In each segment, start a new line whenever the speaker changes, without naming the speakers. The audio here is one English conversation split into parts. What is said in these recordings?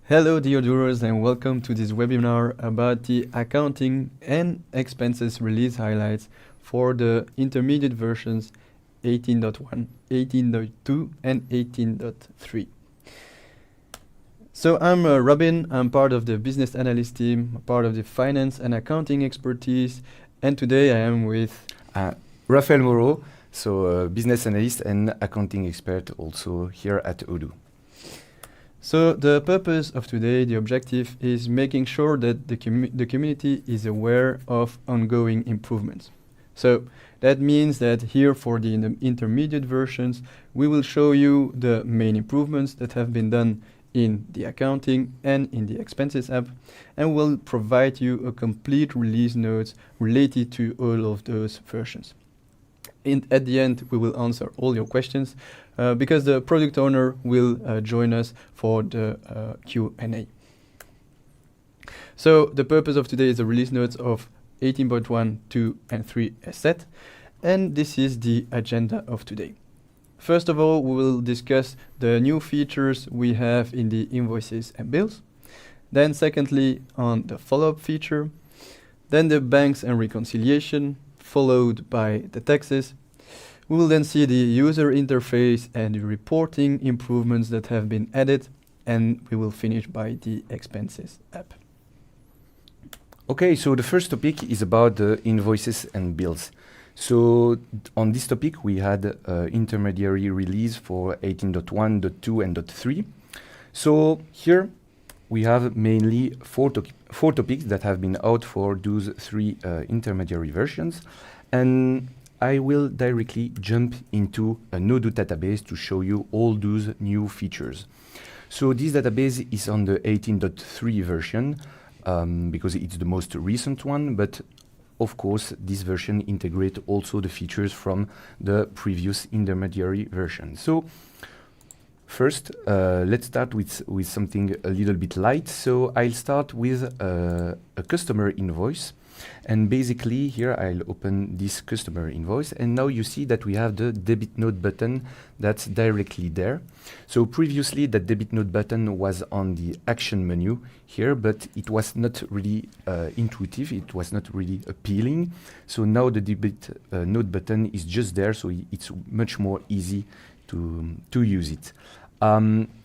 Hello dear viewers and welcome to this webinar about the accounting and expenses release highlights for the intermediate versions 18.1, 18.2 and 18.3. So I'm Robin, I'm part of the business analyst team, part of the finance and accounting expertise, and today I am with
Raphael Moreau, so business analyst and accounting expert also here at Odoo.
So the purpose of today, the objective is making sure that the community is aware of ongoing improvements. So that means that here for the intermediate versions, we will show you the main improvements that have been done in the accounting and in the expenses app, and we'll provide you a complete release notes related to all of those versions. At the end, we will answer all your questions because the product owner will join us for the Q&A. So the purpose of today is the release notes of 18.1, 2, and 3 as set, and this is the agenda of today. First of all, we will discuss the new features we have in the invoices and bills. Then secondly, on the follow-up feature. Then the banks and reconciliation, followed by the taxes. We will then see the user interface and the reporting improvements that have been added, and we will finish by the expenses app.
Okay, so the first topic is about the invoices and bills. So on this topic, we had intermediary release for 18.1, .2, and .3. So here we have mainly four topics that have been out for those three intermediary versions. And I will directly jump into an Odoo database to show you all those new features. So this database is on the 18.3 version because it's the most recent one, but of course this version integrates also the features from the previous intermediary version. So first, let's start with something a little bit light. So I'll start with a customer invoice. And basically here I'll open this customer invoice, and now you see that we have the debit note button that's directly there. So previously that debit note button was on the action menu here, but it was not really intuitive, it was not really appealing. So now the debit note button is just there, so it's much more easy to use it.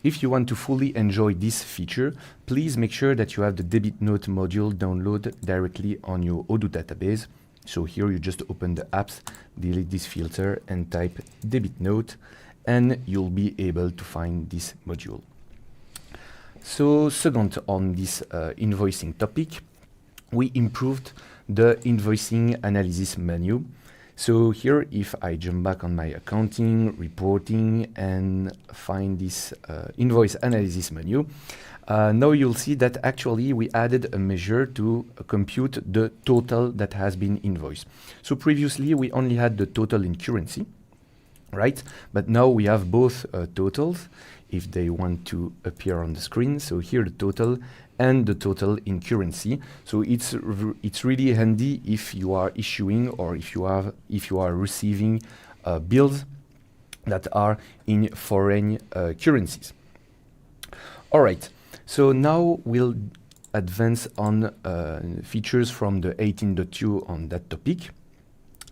If you want to fully enjoy this feature, please make sure that you have the debit note module downloaded directly on your Odoo database. So here you just open the apps, delete this filter and type debit note, and you'll be able to find this module. So second, on this invoicing topic, we improved the invoicing analysis menu. So here, if I jump back on my accounting, reporting, and find this invoice analysis menu, now you'll see that actually we added a measure to compute the total that has been invoiced. So previously we only had the total in currency, right? But now we have both totals if they want to appear on the screen. So here the total and the total in currency. So it's really handy if you are issuing or if you are receiving bills that are in foreign currencies. All right. So now we'll advance on features from the 18.2 on that topic.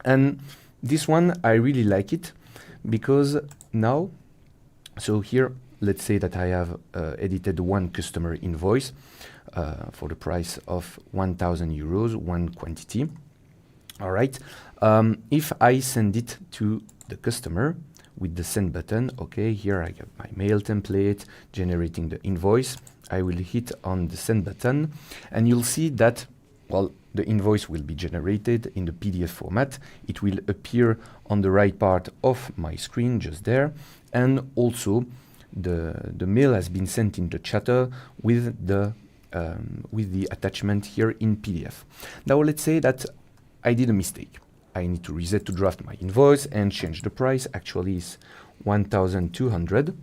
And this one, I really like it because now, so here, let's say that I have edited one customer invoice for the price of 1,000 euros, one quantity. All right. If I send it to the customer with the send button, okay, here I have my mail template generating the invoice. I will hit on the send button, and you'll see that, well, the invoice will be generated in the PDF format. It will appear on the right part of my screen, just there, and also the mail has been sent in the chatter with the attachment here in PDF. Now let's say that I did a mistake. I need to reset to draft my invoice and change the price. Actually, it's 1,200,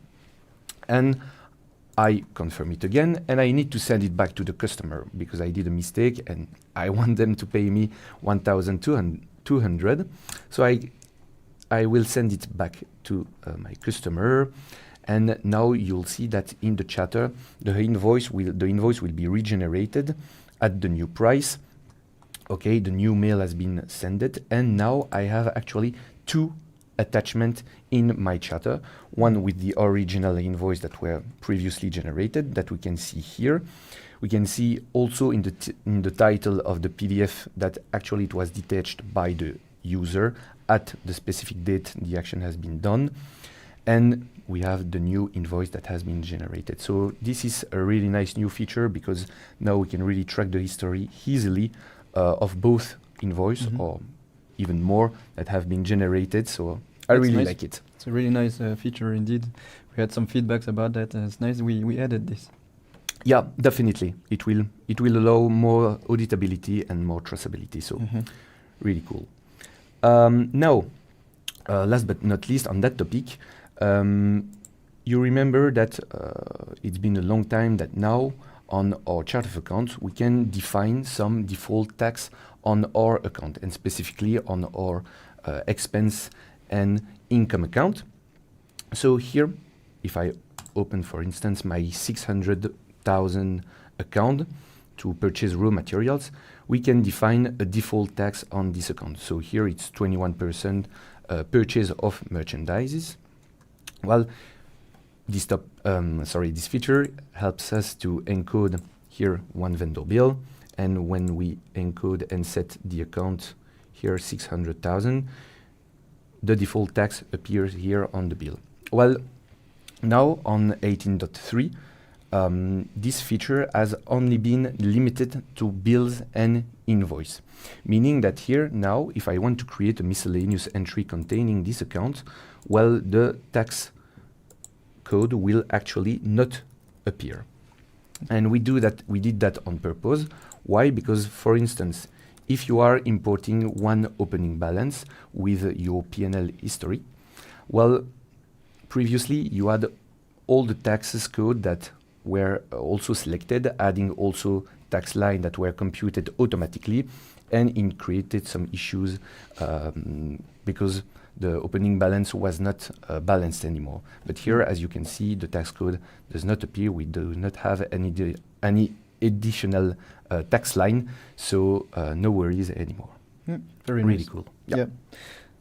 and I confirm it again, and I need to send it back to the customer because I did a mistake and I want them to pay me 1,200. So I will send it back to my customer, And now you'll see that in the chatter, the invoice will be regenerated at the new price. Okay, the new mail has been sent, and now I have actually two attachments in my chatter. One with the original invoice that were previously generated that we can see here. We can see also in the title of the PDF that actually it was detached by the user at the specific date the action has been done. And we have the new invoice that has been generated. So this is a really nice new feature because now we can really track the history easily of both invoice or even more that have been generated. So I really like it.
It's a really nice feature indeed. We had some feedbacks about that. It's nice we added this.
Yeah, definitely. It will allow more auditability and more traceability. So really cool. Now, last but not least on that topic, you remember that it's been a long time that now on our chart of accounts, we can define some default tax on our account and specifically on our expense and income account. So here, if I open, for instance, my 600,000 account to purchase raw materials, we can define a default tax on this account. So here it's 21% purchase of merchandises. Well, this feature helps us to encode here one vendor bill, and when we encode and set the account here 600,000, the default tax appears here on the bill. Well, now on 18.3, this feature has only been limited to bills and invoice, meaning that here now, if I want to create a miscellaneous entry containing this account, well, the tax code will actually not appear. And we did that on purpose. Why? Because, for instance, if you are importing one opening balance with your P&L history, well, previously you had all the taxes code that were also selected, adding also tax line that were computed automatically, and it created some issues because the opening balance was not balanced anymore. But here, as you can see, the tax code does not appear. We do not have any additional tax line, so no worries anymore.
Very
really
nice.
Cool.
Yeah.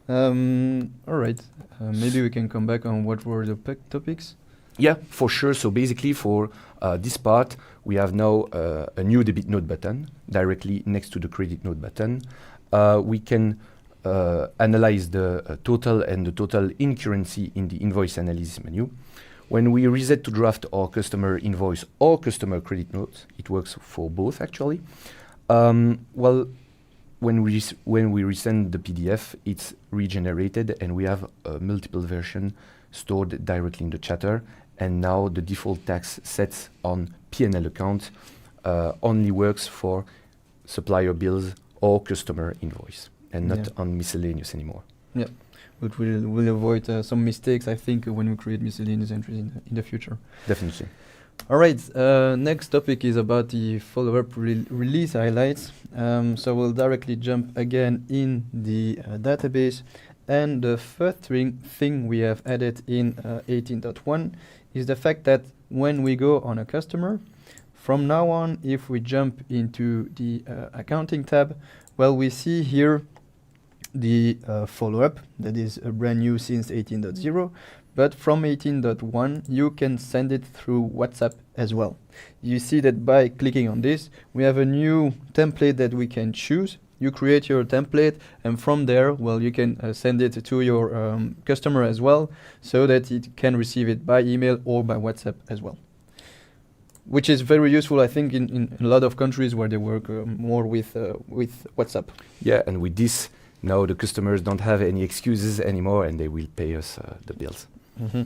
All right. Maybe we can come back on what were the topics.
Yeah, for sure. So basically for this part, we have now a new debit note button directly next to the credit note button. We can analyze the total and the total in currency in the invoice analysis menu. When we reset to draft our customer invoice or customer credit notes, it works for both actually. Well, when we resend the PDF, it's regenerated and we have a multiple version stored directly in the chatter. And now the default tax set on P&L account only works for supplier bills or customer invoice and not on miscellaneous anymore. Yeah,
but we'll avoid some mistakes, I think, when we create miscellaneous entries in the future.
Definitely.
All right, next topic is about the follow-up release highlights. So we'll directly jump again in the database. And the first thing we have added in 18.1 is the fact that when we go on a customer, from now on, if we jump into the accounting tab, well, we see here the follow-up that is brand new since 18.0. But from 18.1, you can send it through WhatsApp as well. You see that by clicking on this, we have a new template that we can choose. You create your template, and from there, well, you can send it to your customer as well, so that it can receive it by email or by WhatsApp as well. Which is very useful, I think, in a lot of countries where they work more with WhatsApp.
Yeah, and with this, now the customers don't have any excuses anymore, and they will pay us the bills.
Mm-hmm.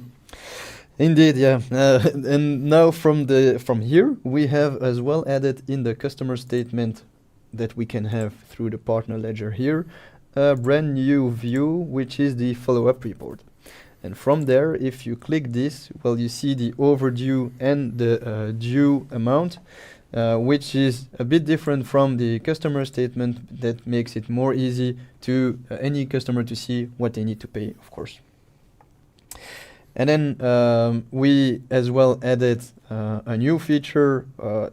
Indeed, yeah. And now from here, we have as well added in the customer statement that we can have through the partner ledger here, a brand new view, which is the follow-up report. And from there, if you click this, well, you see the overdue and the due amount, which is a bit different from the customer statement that makes it more easy to any customer to see what they need to pay, of course. And then we as well added a new feature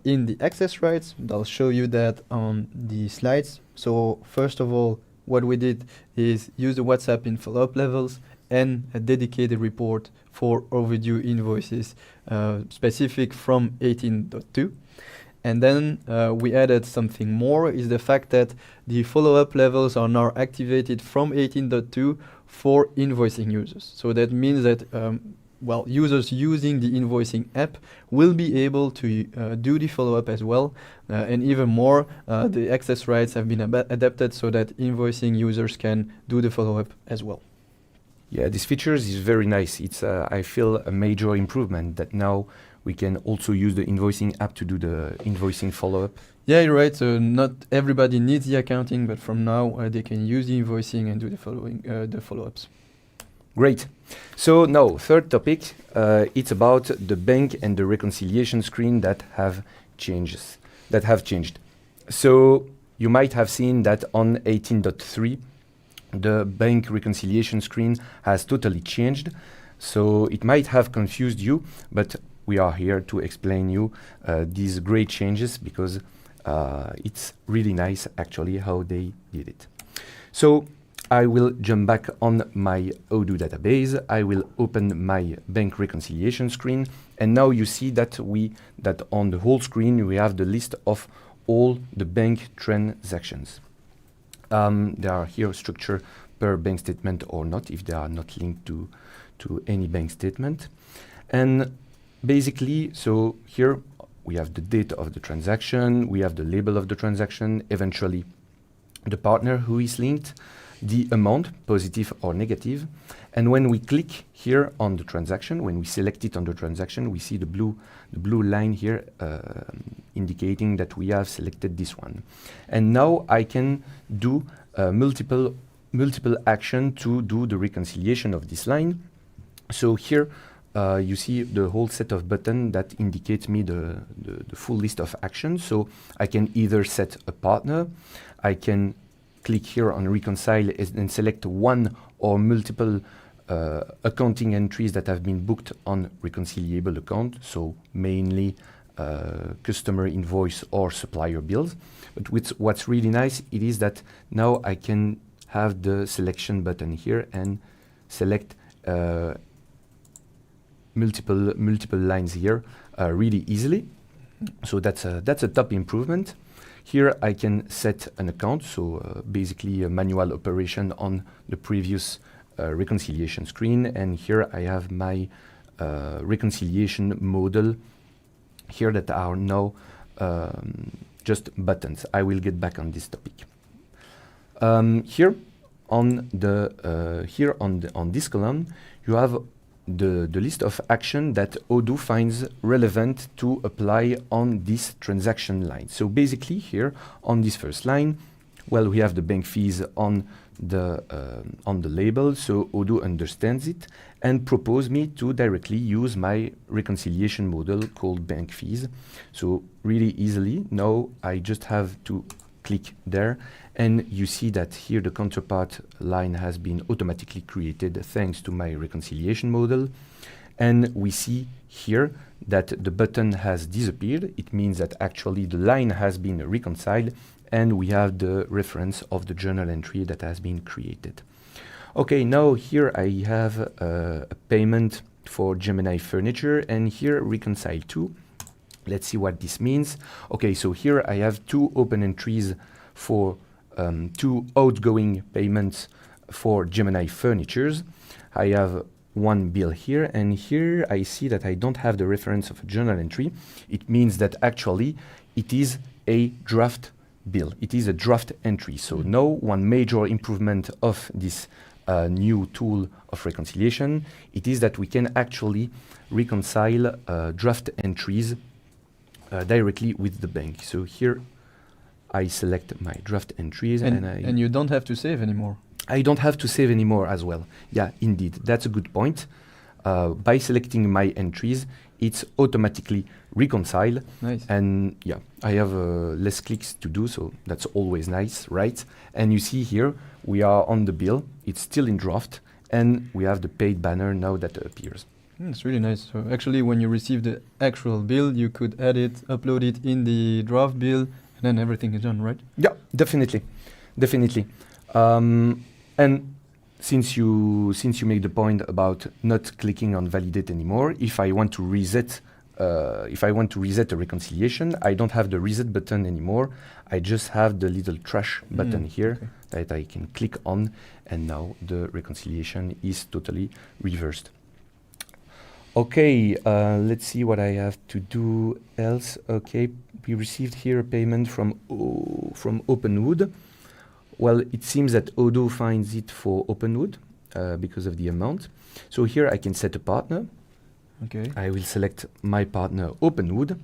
in the access rights. I'll show you that on the slides. So first of all, what we did is use the WhatsApp in follow-up levels and a dedicated report for overdue invoices specific from 18.2. And then we added something more, is the fact that the follow-up levels are now activated from 18.2 for invoicing users. So that means that users using the invoicing app will be able to do the follow-up as well. And even more, the access rights have been adapted so that invoicing users can do the follow-up as well.
Yeah, this feature is very nice. It's, I feel, a major improvement that now we can also use the invoicing app to do the invoicing follow-up.
Yeah, you're right. So not everybody needs the accounting, but from now they can use the invoicing and do the follow-ups.
Great. So now, third topic, it's about the bank and the reconciliation screen that have changed. So you might have seen that on 18.3, the bank reconciliation screen has totally changed. So it might have confused you, but we are here to explain you these great changes because it's really nice actually how they did it. So I will jump back on my Odoo database. I will open my bank reconciliation screen, and now you see that on the whole screen we have the list of all the bank transactions. There are here structure per bank statement or not, if they are not linked to any bank statement. And basically, so here we have the date of the transaction, we have the label of the transaction, eventually the partner who is linked, the amount, positive or negative. And when we click here on the transaction, when we select it on the transaction, we see the blue line here indicating that we have selected this one. And now I can do multiple action to do the reconciliation of this line. So here you see the whole set of buttons that indicate me the full list of actions. So I can either set a partner, I can click here on reconcile and select one or multiple accounting entries that have been booked on reconcilable account, so mainly customer invoice or supplier bills. But what's really nice, it is that now I can have the selection button here and select multiple lines here really easily. So that's a top improvement. Here I can set an account, so basically a manual operation on the previous reconciliation screen, and here I have my reconciliation model here that are now just buttons. I will get back on this topic. Here on this column you have the list of action that Odoo finds relevant to apply on this transaction line. So basically here on this first line, well, we have the bank fees on the label, so Odoo understands it and propose me to directly use my reconciliation model called bank fees. So really easily, now I just have to click there, and you see that here the counterpart line has been automatically created thanks to my reconciliation model. And we see here that the button has disappeared. It means that actually the line has been reconciled, and we have the reference of the journal entry that has been created. Okay, now here I have a payment for Gemini Furniture, and here reconcile to. Let's see what this means. Okay, so here I have two open entries for two outgoing payments for Gemini Furnitures. I have one bill here, and here I see that I don't have the reference of a journal entry. It means that actually it is a draft bill. It is a draft entry. So now one major improvement of this new tool of reconciliation, it is that we can actually reconcile draft entries directly with the bank. So here I select my draft entries,
and you don't have to save anymore.
I don't have to save anymore as well. Yeah, indeed, that's a good point. By selecting my entries, it's automatically reconciled.
Nice.
And yeah, I have less clicks to do, so that's always nice, right? And you see here, we are on the bill, it's still in draft, and we have the paid banner now that appears.
It's really nice. So actually, when you receive the actual bill, you could edit, upload it in the draft bill, and then everything is done, right?
Yeah, definitely, definitely. And since you make the point about not clicking on validate anymore, if I want to reset a reconciliation, I don't have the reset button anymore. I just have the little trash button here that I can click on, and now the reconciliation is totally reversed. Okay, let's see what I have to do else. Okay, we received here a payment from Openwood. Well, it seems that Odoo finds it for Openwood because of the amount. So here I can set a partner.
Okay.
I will select my partner Openwood,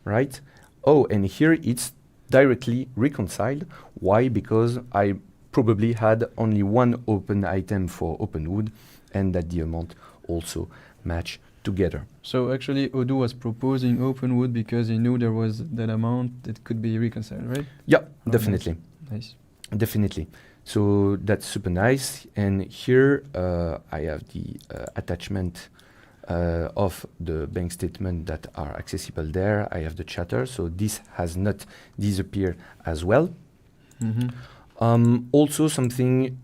right? Oh, and here it's directly reconciled. Why? Because I probably had only one open item for Openwood, and that the amount also match together.
So actually, Odoo was proposing Openwood because he knew there was that amount that could be reconciled, right?
Yeah,
Oh,
definitely.
Nice.
Definitely. So that's super nice. And here I have the attachment of the bank statement that are accessible there. I have the chatter, so this has not disappeared as well. Also, something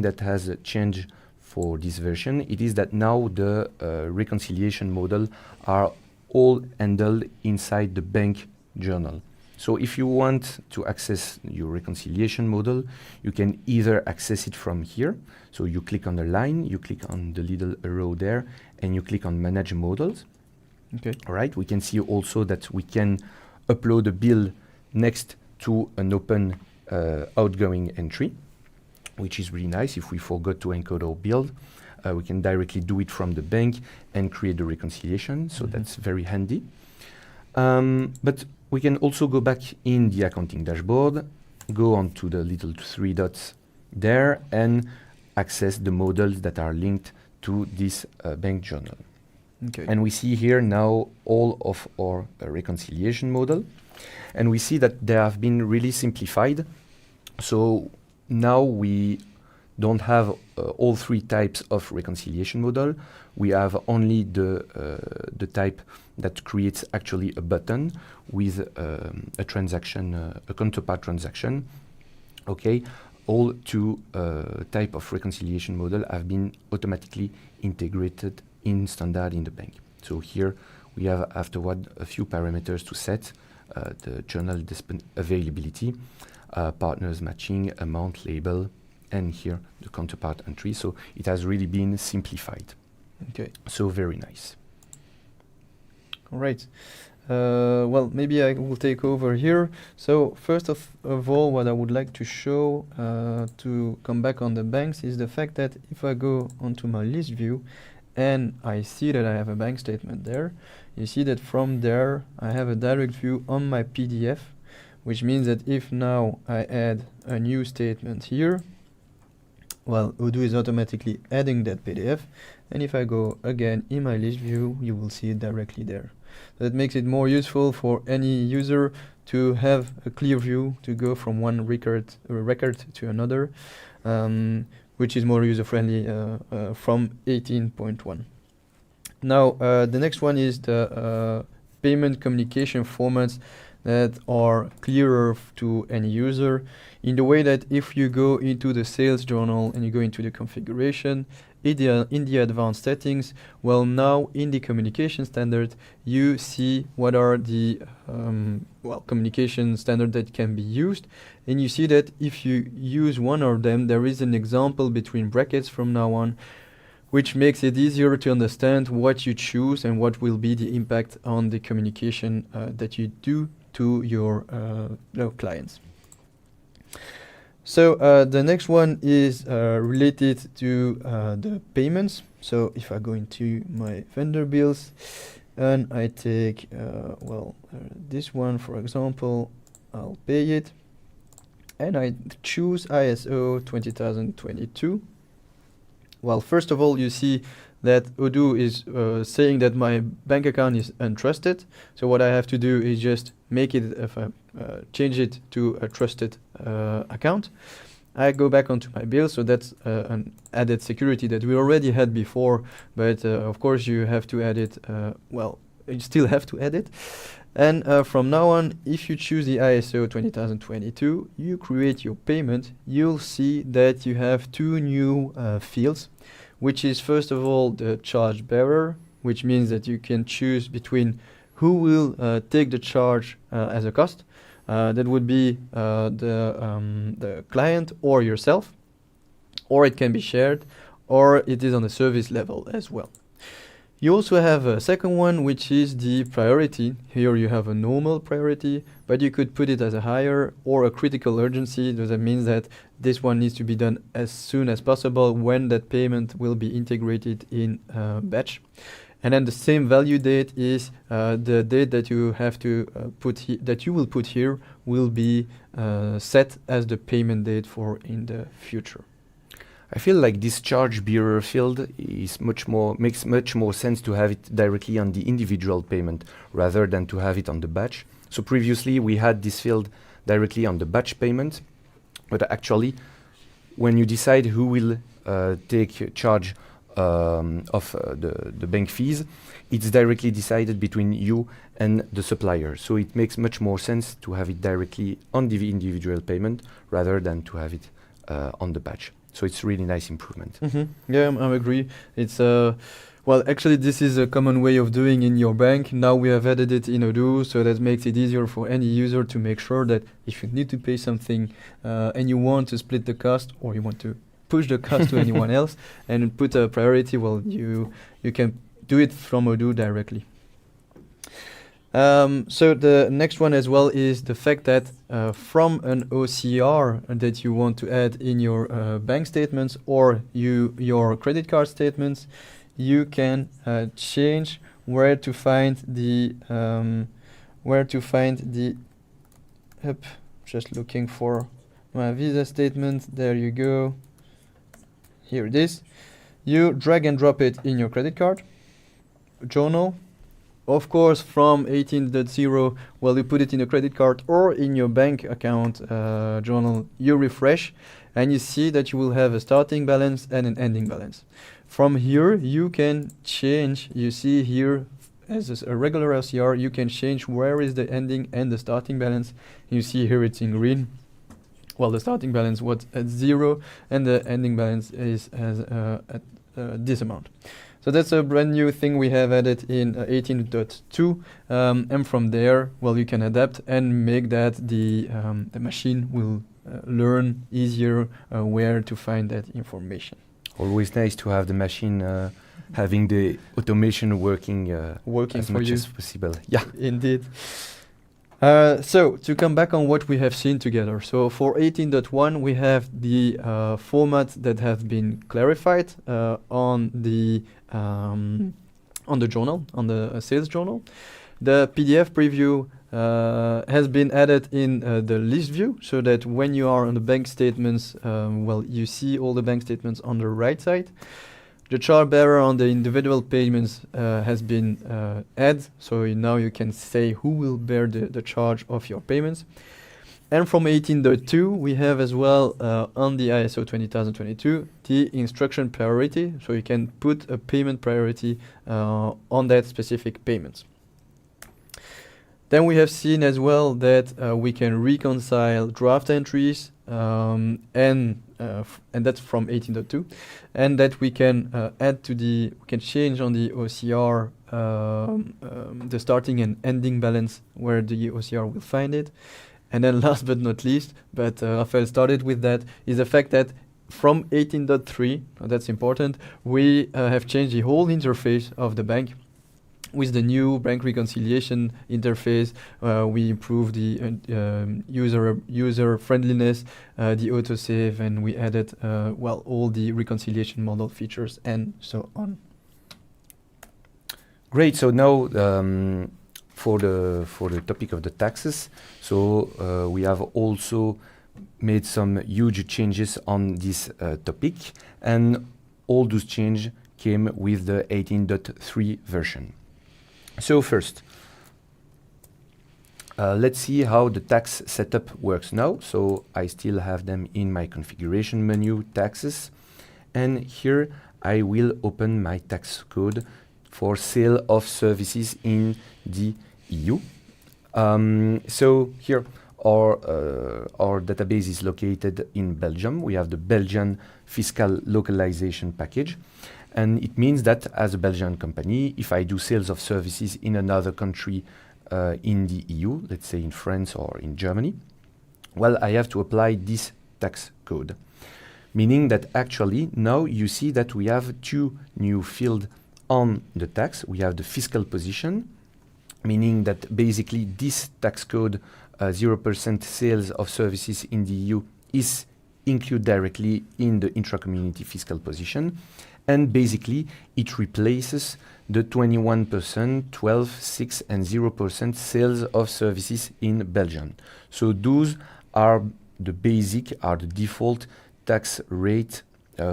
that has changed for this version, it is that now the reconciliation model are all handled inside the bank journal. So if you want to access your reconciliation model, you can either access it from here. So you click on the line, you click on the little arrow there, and you click on Manage Models.
Okay.
All right. We can see also that we can upload a bill next to an open outgoing entry, which is really nice. If we forgot to encode our bill, we can directly do it from the bank and create the reconciliation. So that's very handy. But we can also go back in the accounting dashboard, go on to the little 3 dots there, and access the models that are linked to this bank journal.
Okay.
And we see here now all of our reconciliation model, and we see that they have been really simplified. So now we don't have all 3 types of reconciliation model. We have only the type that creates actually a button with a transaction, a counterpart transaction. Okay, all 2 type of reconciliation model have been automatically integrated in standard in the bank. So here we have afterward a few parameters to set, the journal availability, partners matching, amount label, and here the counterpart entry. So it has really been simplified.
Okay.
So very nice.
All right. Well, maybe I will take over here. So first of all, what I would like to show to come back on the banks is the fact that if I go onto my list view and I see that I have a bank statement there, you see that from there I have a direct view on my PDF, which means that if now I add a new statement here, well, Odoo is automatically adding that PDF, and if I go again in my list view, you will see it directly there. So that makes it more useful for any user to have a clear view, to go from one record to another, which is more user-friendly from 18.1. Now, the next one is the payment communication formats that are clearer to any user, in the way that if you go into the sales journal and you go into the configuration, in the advanced settings, well, now in the communication standard, you see what are the communication standard that can be used, and you see that if you use one of them, there is an example between brackets from now on, which makes it easier to understand what you choose and what will be the impact on the communication that you do to your clients. So the next one is related to the payments. So if I go into my vendor bills and I take this one, for example, I'll pay it, and I choose ISO 20022. Well, first of all, you see that Odoo is saying that my bank account is untrusted. So what I have to do is just make it, change it to a trusted account. I go back onto my bill, so that's an added security that we already had before, but of course you have to add it, well, you still have to add it. And from now on, if you choose the ISO 20022, you create your payment, you'll see that you have two new fields, which is first of all the charge bearer, which means that you can choose between who will take the charge as a cost. That would be the client or yourself, or it can be shared, or it is on the service level as well. You also have a second one, which is the priority. Here you have a normal priority, but you could put it as a higher or a critical urgency. That means that this one needs to be done as soon as possible when that payment will be integrated in batch. And then the same value date is the date that you have to that you will put here will be set as the payment date for in the future.
I feel like this charge bearer field is makes much more sense to have it directly on the individual payment rather than to have it on the batch. So previously we had this field directly on the batch payment, but actually when you decide who will take charge of the bank fees, it's directly decided between you and the supplier. So it makes much more sense to have it directly on the individual payment rather than to have it on the batch. So it's really nice improvement.
Yeah, I agree. It's well, actually, this is a common way of doing in your bank. Now we have added it in Odoo, so that makes it easier for any user to make sure that if you need to pay something and you want to split the cost, or you want to push the cost to anyone else and put a priority, well, you can do it from Odoo directly. So the next one as well is the fact that from an OCR that you want to add in your bank statements or your credit card statements, you can change where to find the just looking for my Visa statement. There you go. Here it is. You drag and drop it in your credit card journal. Of course, from 18.0, well, you put it in a credit card or in your bank account journal, you refresh, and you see that you will have a starting balance and an ending balance. From here, you can change, you see here, as a regular LCR, you can change where is the ending and the starting balance. You see here it's in green. Well, the starting balance was at 0, and the ending balance is at this amount. So that's a brand new thing we have added in 18.2, and from there, well, you can adapt and make that the machine will learn easier where to find that information.
Always nice to have the machine having the automation working as much as possible. Yeah,
indeed. So to come back on what we have seen together. So for 18.1, we have the format that have been clarified on the journal, on the sales journal. The PDF preview has been added in the list view, so that when you are on the bank statements, well, you see all the bank statements on the right side. The chart bearer on the individual payments has been added, so now you can say who will bear the charge of your payments. And from 18.2, we have as well on the ISO 20022 the instruction priority, so you can put a payment priority on that specific payment. Then we have seen as well that we can reconcile draft entries and that's from 18.2, and that we can add to we can change on the OCR the starting and ending balance where the OCR will find it. And then last but not least, but Raphael started with that, is the fact that from 18.3, that's important, we have changed the whole interface of the bank. With the new bank reconciliation interface, we improved the user friendliness, the autosave, and we added well, all the reconciliation model features and so on.
Great. So now for the topic of the taxes, so we have also made some huge changes on this topic, and all those changes came with the 18.3 version. So first, Let's see how the tax setup works now. So I still have them in my configuration menu, taxes, and here I will open my tax code for sale of services in the EU. So here our database is located in Belgium. We have the Belgian fiscal localization package. And it means that as a Belgian company, if I do sales of services in another country in the EU, let's say in France or in Germany, well, I have to apply this tax code. Meaning that actually now you see that we have two new fields on the tax. We have the fiscal position, meaning that basically this tax code 0% sales of services in the EU is included directly in the intra-community fiscal position. And basically it replaces the 21%, 12, 6 and 0% sales of services in Belgium. So those are the default tax rate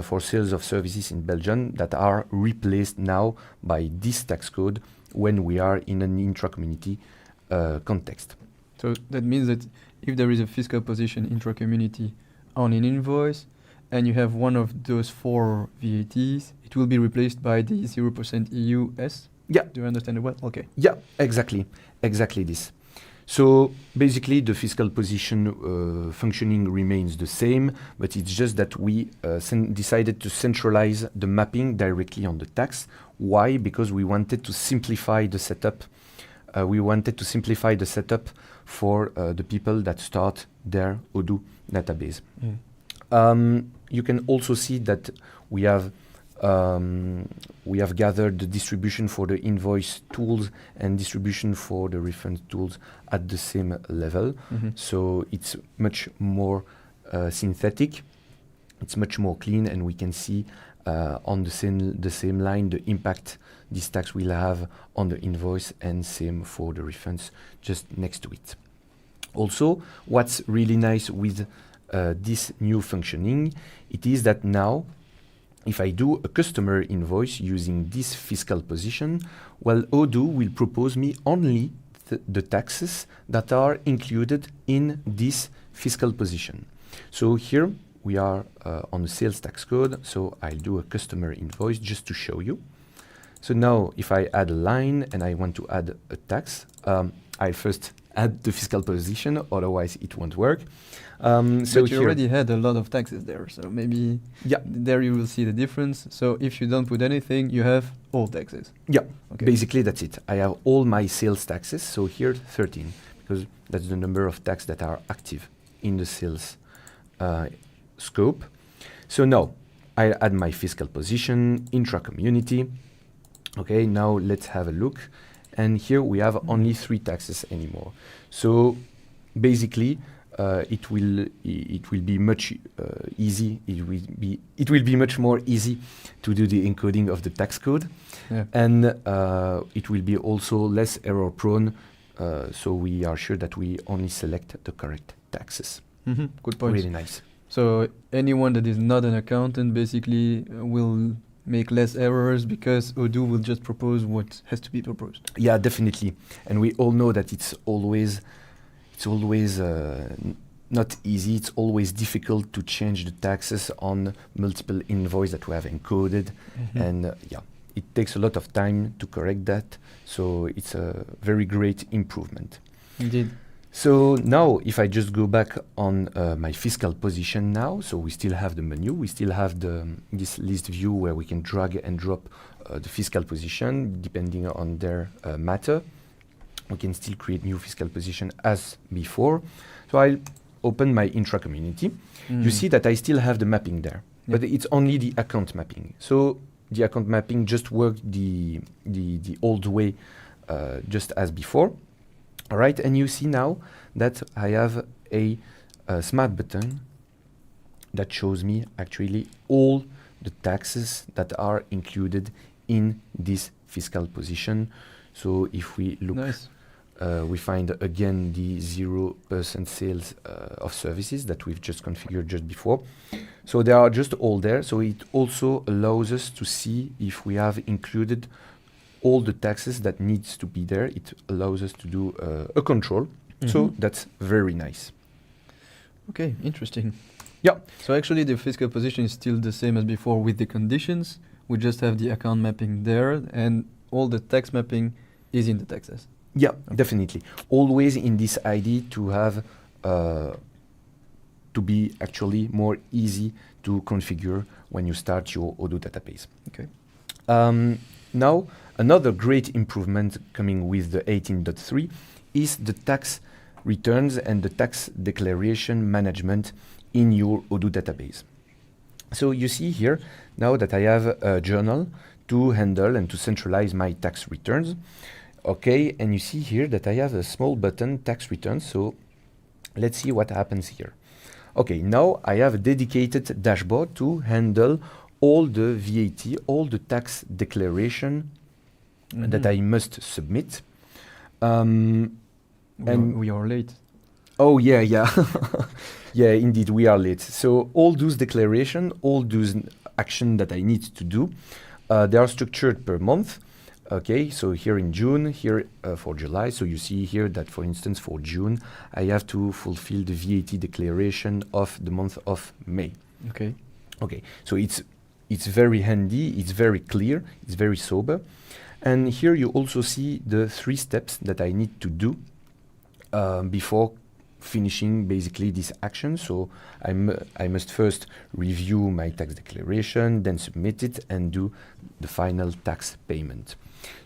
for sales of services in Belgium that are replaced now by this tax code when we are in an intra-community context.
So that means that if there is a fiscal position intra-community on an invoice, and you have one of those 4 VATs, it will be replaced by the 0% EUS?
Yeah.
Do you understand it well? Okay.
Yeah, exactly this. So basically the fiscal position functioning remains the same, but it's just that we decided to centralize the mapping directly on the tax. Why? Because we wanted to simplify the setup. For the people that start their Odoo database. You can also see that we have gathered the distribution for the invoice tools and distribution for the reference tools at the same level. So it's much more synthetic, it's much more clean, and we can see on the same line the impact this tax will have on the invoice, and same for the reference just next to it. Also, what's really nice with this new functioning, it is that now if I do a customer invoice using this fiscal position, well, Odoo will propose me only the taxes that are included in this fiscal position. So here we are on the sales tax code, so I'll do a customer invoice just to show you. So now if I add a line and I want to add a tax, I first add the fiscal position, otherwise it won't work.
So but you already had a lot of taxes there, so maybe there you will see the difference. So if you don't put anything, you have all taxes.
Yeah, okay. Basically that's it. I have all my sales taxes, so here 13, because that's the number of taxes that are active in the sales scope. So now I add my fiscal position, intra-community. Okay, now let's have a look. And here we have only 3 taxes anymore. So basically, it will be much easy. It will be much more easy to do the encoding of the tax code, and it will be also less error prone. So we are sure that we only select the correct taxes.
Good point.
Really nice.
So anyone that is not an accountant basically will make less errors because Odoo will just propose what has to be proposed. Yeah,
definitely. And we all know that it's always not easy. It's always difficult to change the taxes on multiple invoices that we have encoded. And it takes a lot of time to correct that. So it's a very great improvement.
Indeed.
So now if I just go back on my fiscal position now, so we still have the menu, we still have this list view where we can drag and drop the fiscal position depending on their matter. We can still create new fiscal position as before. So I'll open my intra-community. You see that I still have the mapping there, but it's only the account mapping. So the account mapping just worked the old way just as before. All right, and you see now that I have a smart button that shows me actually all the taxes that are included in this fiscal position. So if we look, we find again the 0% sales of services that we've just configured just before. So they are just all there. So it also allows us to see if we have included all the taxes that needs to be there. It allows us to do a control. So that's very nice.
Okay, interesting.
Yeah.
So actually the fiscal position is still the same as before with the conditions. We just have the account mapping there, and all the tax mapping is in the taxes.
Yeah,
Okay.
definitely. Always in this idea to have to be actually more easy to configure when you start your Odoo database.
Okay.
Now, another great improvement coming with the 18.3 is the tax returns and the tax declaration management in your Odoo database. So you see here now that I have a journal to handle and to centralize my tax returns. Okay, and you see here that I have a small button, tax returns. So let's see what happens here. Okay, now I have a dedicated dashboard to handle all the VAT, all the tax declaration that I must submit. And
we are late.
Oh yeah, yeah. Yeah, indeed, we are late. So all those declaration, all those action that I need to do, they are structured per month. Okay, so here in June, here for July. So you see here that, for instance, for June, I have to fulfill the VAT declaration of the month of May.
Okay.
Okay, so it's very handy, it's very clear, it's very sober. And here you also see the 3 steps that I need to do before finishing basically this action. So I must first review my tax declaration, then submit it and do the final tax payment.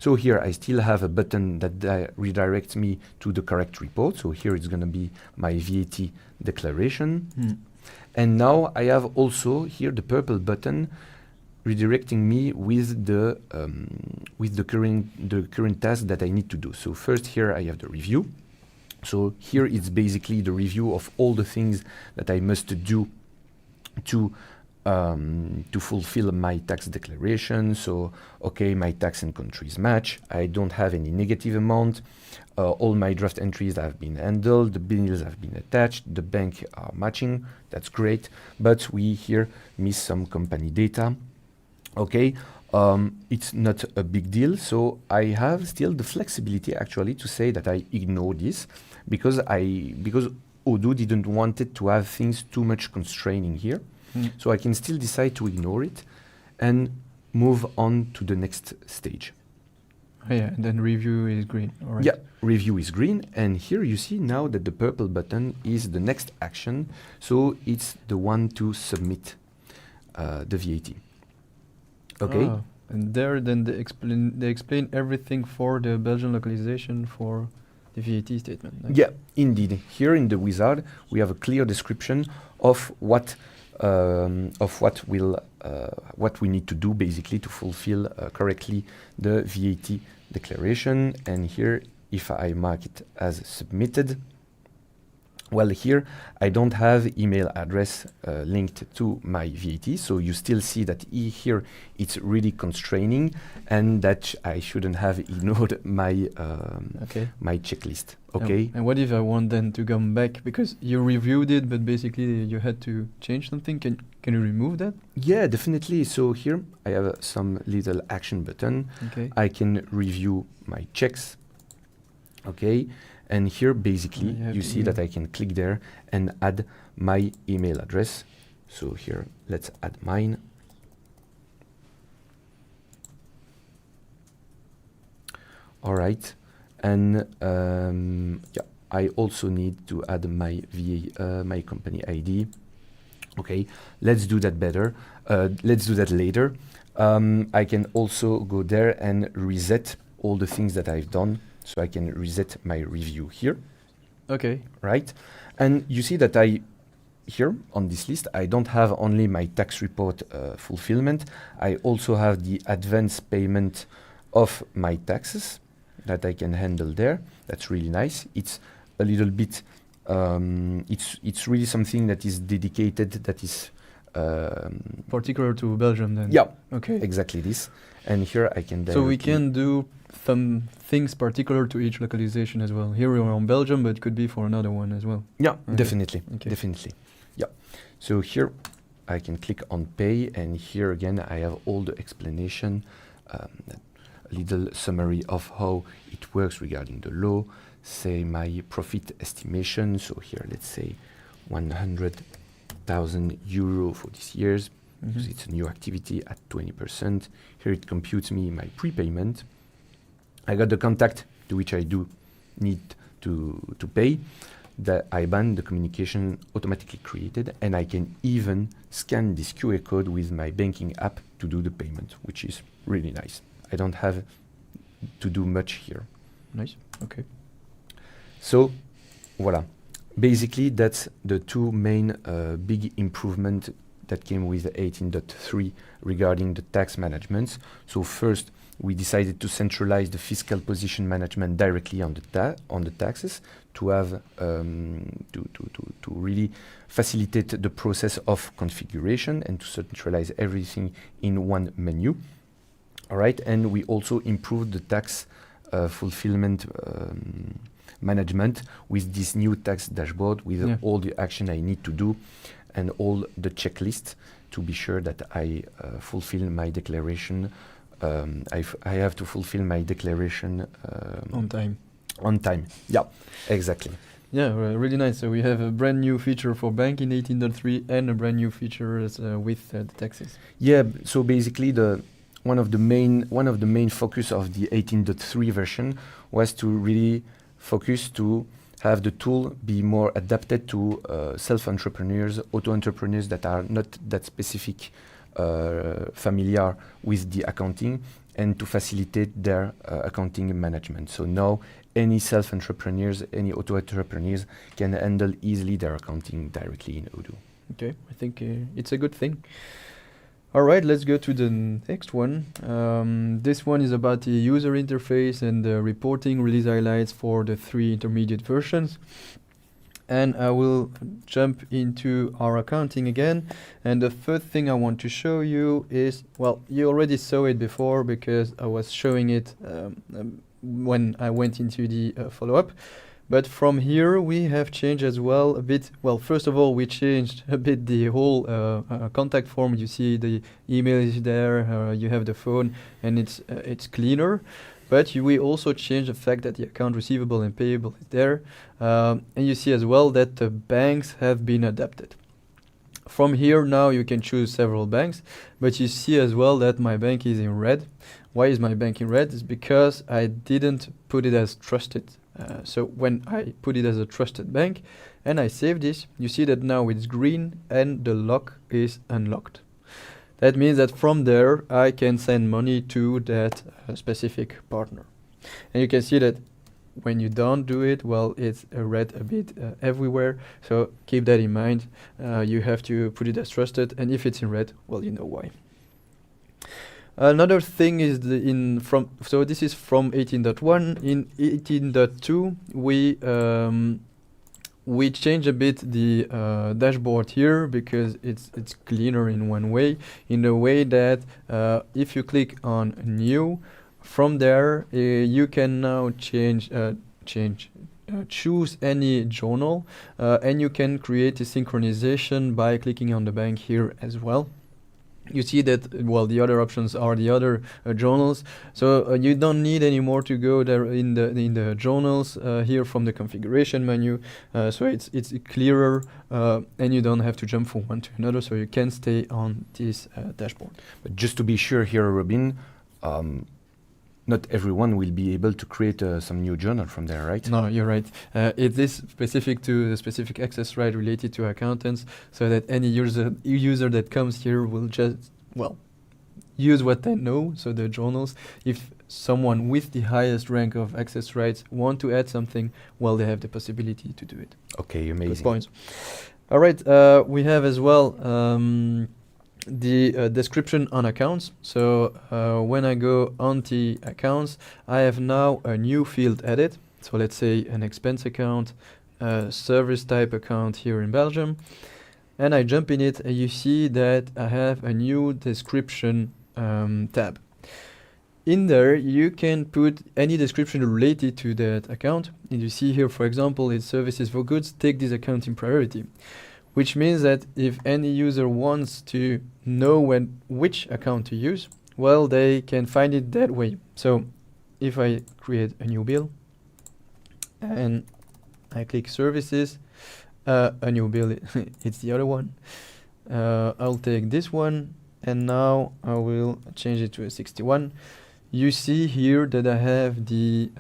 So here I still have a button that redirects me to the correct report. So here it's going to be my VAT declaration. And now I have also here the purple button redirecting me with the current task that I need to do. So first here I have the review. So here it's basically the review of all the things that I must do to fulfill my tax declaration. So, okay, my tax and countries match. I don't have any negative amount. All my draft entries have been handled. The bills have been attached. The bank are matching. That's great. But we here miss some company data. Okay, it's not a big deal. So I have still the flexibility actually to say that I ignore this because Odoo didn't want it to have things too much constraining here. So I can still decide to ignore it and move on to the next stage.
Oh, yeah, and then review is green. All right.
Yeah, review is green. And here you see now that the purple button is the next action. So it's the one to submit the VAT. Okay.
Oh, and there then they explain everything for the Belgian localization for the VAT statement. Nice.
Yeah, indeed. Here in the wizard, we have a clear description of what we need to do basically to fulfill correctly the VAT declaration. And here, if I mark it as submitted, well, here I don't have email address linked to my VAT, so you still see that here it's really constraining, and that I shouldn't have ignored my my checklist. Okay.
And what if I want then to come back because you reviewed it, but basically you had to change something? Can you remove that?
Yeah, definitely. So here I have some little action button.
Okay.
I can review my checks. Okay. And here, basically, you see that I can click there and add my email address. So here, let's add mine. All right. And yeah, I also need to add my my company ID. Okay, let's do that better. Let's do that later. I can also go there and reset all the things that I've done. So I can reset my review here.
Okay.
Right. And you see that here on this list, I don't have only my tax report fulfillment. I also have the advance payment of my taxes that I can handle there. That's really nice. It's a little bit, it's really something that is dedicated, that is
particular to Belgium then.
Yeah.
Okay.
Exactly this. And here I can.
So we can do some things particular to each localization as well. Here we are on Belgium, but it could be for another one as well.
Yeah,
okay.
Definitely.
Okay.
Definitely. Yeah. So here I can click on pay, and here again I have all the explanation, a little summary of how it works regarding the law, say my profit estimation. So here, let's say 100,000 euro for this year's, because it's a new activity at 20%. Here it computes me my prepayment. I got the contact to which I do need to pay. The IBAN, the communication automatically created, and I can even scan this QR code with my banking app to do the payment, which is really nice. I don't have to do much here.
Nice. Okay.
So, voila. Basically, that's the two main big improvement that came with the 18.3 regarding the tax management. So first, we decided to centralize the fiscal position management directly on the taxes to have to really facilitate the process of configuration and to centralize everything in one menu. All right, and we also improved the tax fulfillment management with this new tax dashboard with all the action I need to do and all the checklists to be sure that I fulfill my declaration. I have to fulfill my declaration
on time.
On time, yeah, exactly.
Yeah, really nice. So we have a brand new feature for bank in 18.3 and a brand new feature with the taxes. Yeah,
so basically one of the main focus of the 18.3 version was to really focus to have the tool be more adapted to self-entrepreneurs, auto-entrepreneurs that are not that specific familiar with the accounting, and to facilitate their accounting management. So now any self-entrepreneurs, any auto-entrepreneurs can handle easily their accounting directly in Odoo. Okay, I think it's a good thing. All right, let's go to the next one. This one is about the user interface and the reporting release highlights for the 3 intermediate versions. And I will jump into our accounting again. And the first thing I want to show you is, well, you already saw it before because I was showing it when I went into the follow-up. But from here, we have changed as well a bit. Well, first of all, we changed a bit the whole contact form. You see the email is there, you have the phone, and it's cleaner. But we also changed the fact that the account receivable and payable is there. And you see as well that the banks have been adapted. From here now you can choose several banks, but you see as well that my bank is in red. Why is my bank in red? It's because I didn't put it as trusted. So when I put it as a trusted bank and I save this, you see that now it's green and the lock is unlocked. That means that from there I can send money to that specific partner. And you can see that when you don't do it, well, it's red a bit everywhere. So keep that in mind. You have to put it as trusted, and if it's in red, well, you know why. Another thing is so this is from 18.1. In 18.2, we change a bit the dashboard here because it's cleaner in one way, in the way that if you click on new, from there you can now choose any journal, and you can create a synchronization by clicking on the bank here as well. You see that, well, the other options are the other journals, so you don't need anymore to go there in the journals here from the configuration menu. So it's clearer, and you don't have to jump from one to another, so you can stay on this dashboard. But just to be sure here, Robin, not everyone will be able to create some new journal from there, right?
No, you're right. It is specific to the specific access right related to accountants, so that any user that comes here will just, well, use what they know, so the journals. If someone with the highest rank of access rights want to add something, well, they have the possibility to do it.
Okay, amazing.
Good points. All right, we have as well the description on accounts. So when I go on the accounts, I have now a new field added. So let's say an expense account, service type account here in Belgium, and I jump in it, and you see that I have a new description tab. In there you can put any description related to that account, and you see here, for example, it's services for goods, take this account in priority. Which means that if any user wants to know which account to use, well, they can find it that way. So if I create a new bill, and I click services, a new bill, it's the other one. I'll take this one, and now I will change it to a 61. You see here that I have the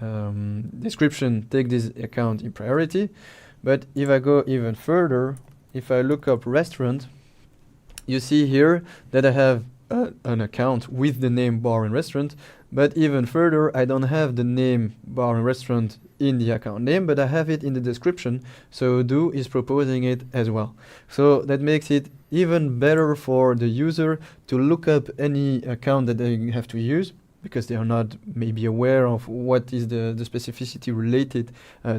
description, take this account in priority, but if I go even further, if I look up restaurant, you see here that I have an account with the name bar and restaurant, but even further, I don't have the name bar and restaurant in the account name, but I have it in the description, so Odoo is proposing it as well. So that makes it even better for the user to look up any account that they have to use, because they are not maybe aware of what is the specificity related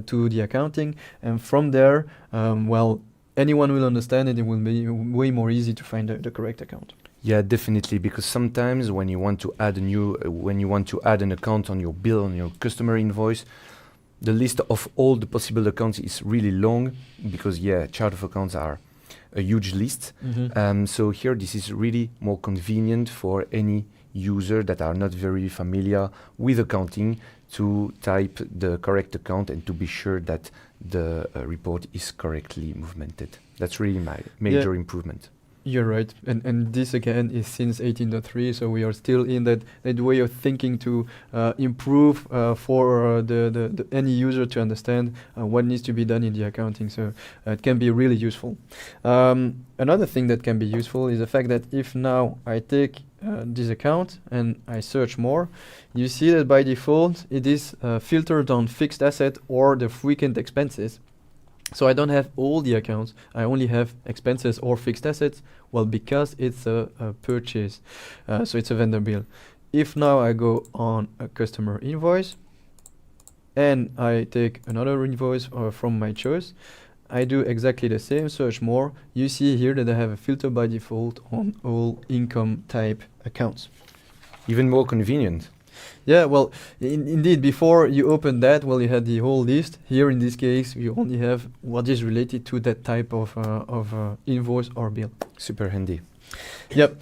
to the accounting, and from there, well, anyone will understand it. It will be way more easy to find the correct account.
Yeah, definitely, because sometimes when you want to add a new, when you want to add an account on your bill, on your customer invoice, the list of all the possible accounts is really long, because yeah, chart of accounts are a huge list. So here, this is really more convenient for any user that are not very familiar with accounting to type the correct account and to be sure that the report is correctly movemented. That's really my major improvement.
You're right, and this again is since 18.3, so we are still in that way of thinking to improve for the any user to understand what needs to be done in the accounting. So it can be really useful. Another thing that can be useful is the fact that if now I take this account and I search more, you see that by default it is filtered on fixed asset or the frequent expenses. So I don't have all the accounts, I only have expenses or fixed assets, well, because it's a purchase, so it's a vendor bill. If now I go on a customer invoice, and I take another invoice from my choice, I do exactly the same, search more, you see here that I have a filter by default on all income type accounts.
Even more convenient.
Yeah, well, indeed, before you open that, well, you had the whole list. Here, in this case, you only have what is related to that type of invoice or bill.
Super handy.
Yep.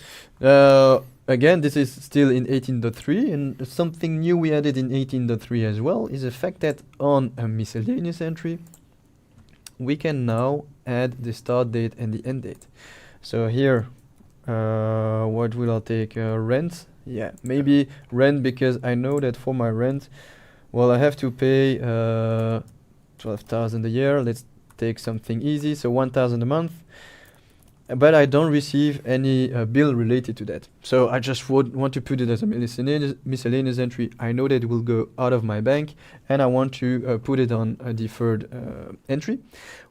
Again, this is still in 18.3, and something new we added in 18.3 as well is the fact that on a miscellaneous entry, we can now add the start date and the end date. So here, what will I take? Rent. Yeah, maybe rent, because I know that for my rent, well, I have to pay 12,000 a year. Let's take something easy, so 1,000 a month. But I don't receive any bill related to that. So I just want to put it as a miscellaneous entry. I know that it will go out of my bank, and I want to put it on a deferred entry.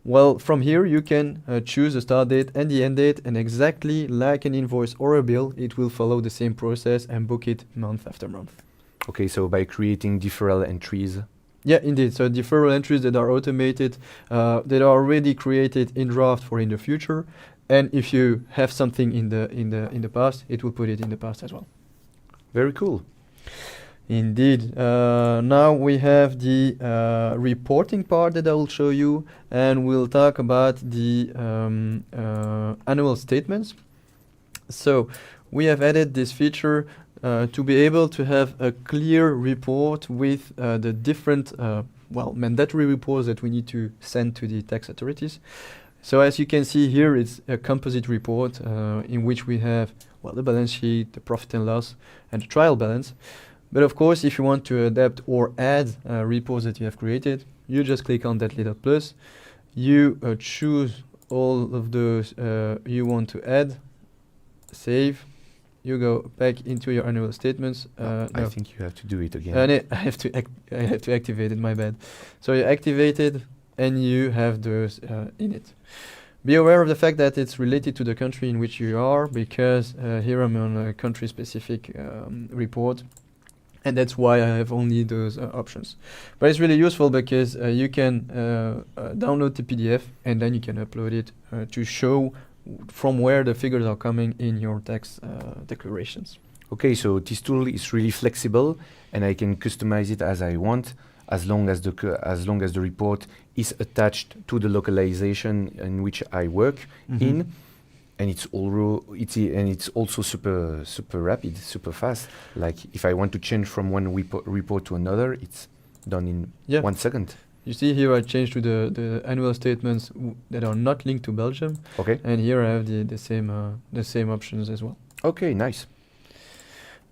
Well, from here you can choose the start date and the end date, and exactly like an invoice or a bill, it will follow the same process and book it month after month.
Okay, so by creating deferral entries.
Yeah, indeed. So deferral entries that are automated, that are already created in draft for in the future. And if you have something in the past, it will put it in the past as well.
Very cool.
Indeed. Now we have the reporting part that I will show you, and we'll talk about the annual statements. So we have added this feature to be able to have a clear report with the different mandatory reports that we need to send to the tax authorities. So as you can see here, it's a composite report in which we have the balance sheet, the profit and loss, and the trial balance. But of course, if you want to adapt or add reports that you have created, you just click on that little plus. You choose all of those you want to add, save. You go back into your annual statements.
I think you have to do it again.
I have to activate it. My bad. So you activate it, and you have those in it. Be aware of the fact that it's related to the country in which you are, because here I'm on a country-specific report, and that's why I have only those options. But it's really useful because you can download the PDF, and then you can upload it to show from where the figures are coming in your tax declarations.
Okay, so this tool is really flexible, and I can customize it as I want, as long as the report is attached to the localization in which I work in, and it's also super rapid, super fast. Like if I want to change from one report to another, it's done in 1 second.
You see here I changed to the annual statements that are not linked to Belgium,
Okay.
and here I have the same options as well.
Okay, nice.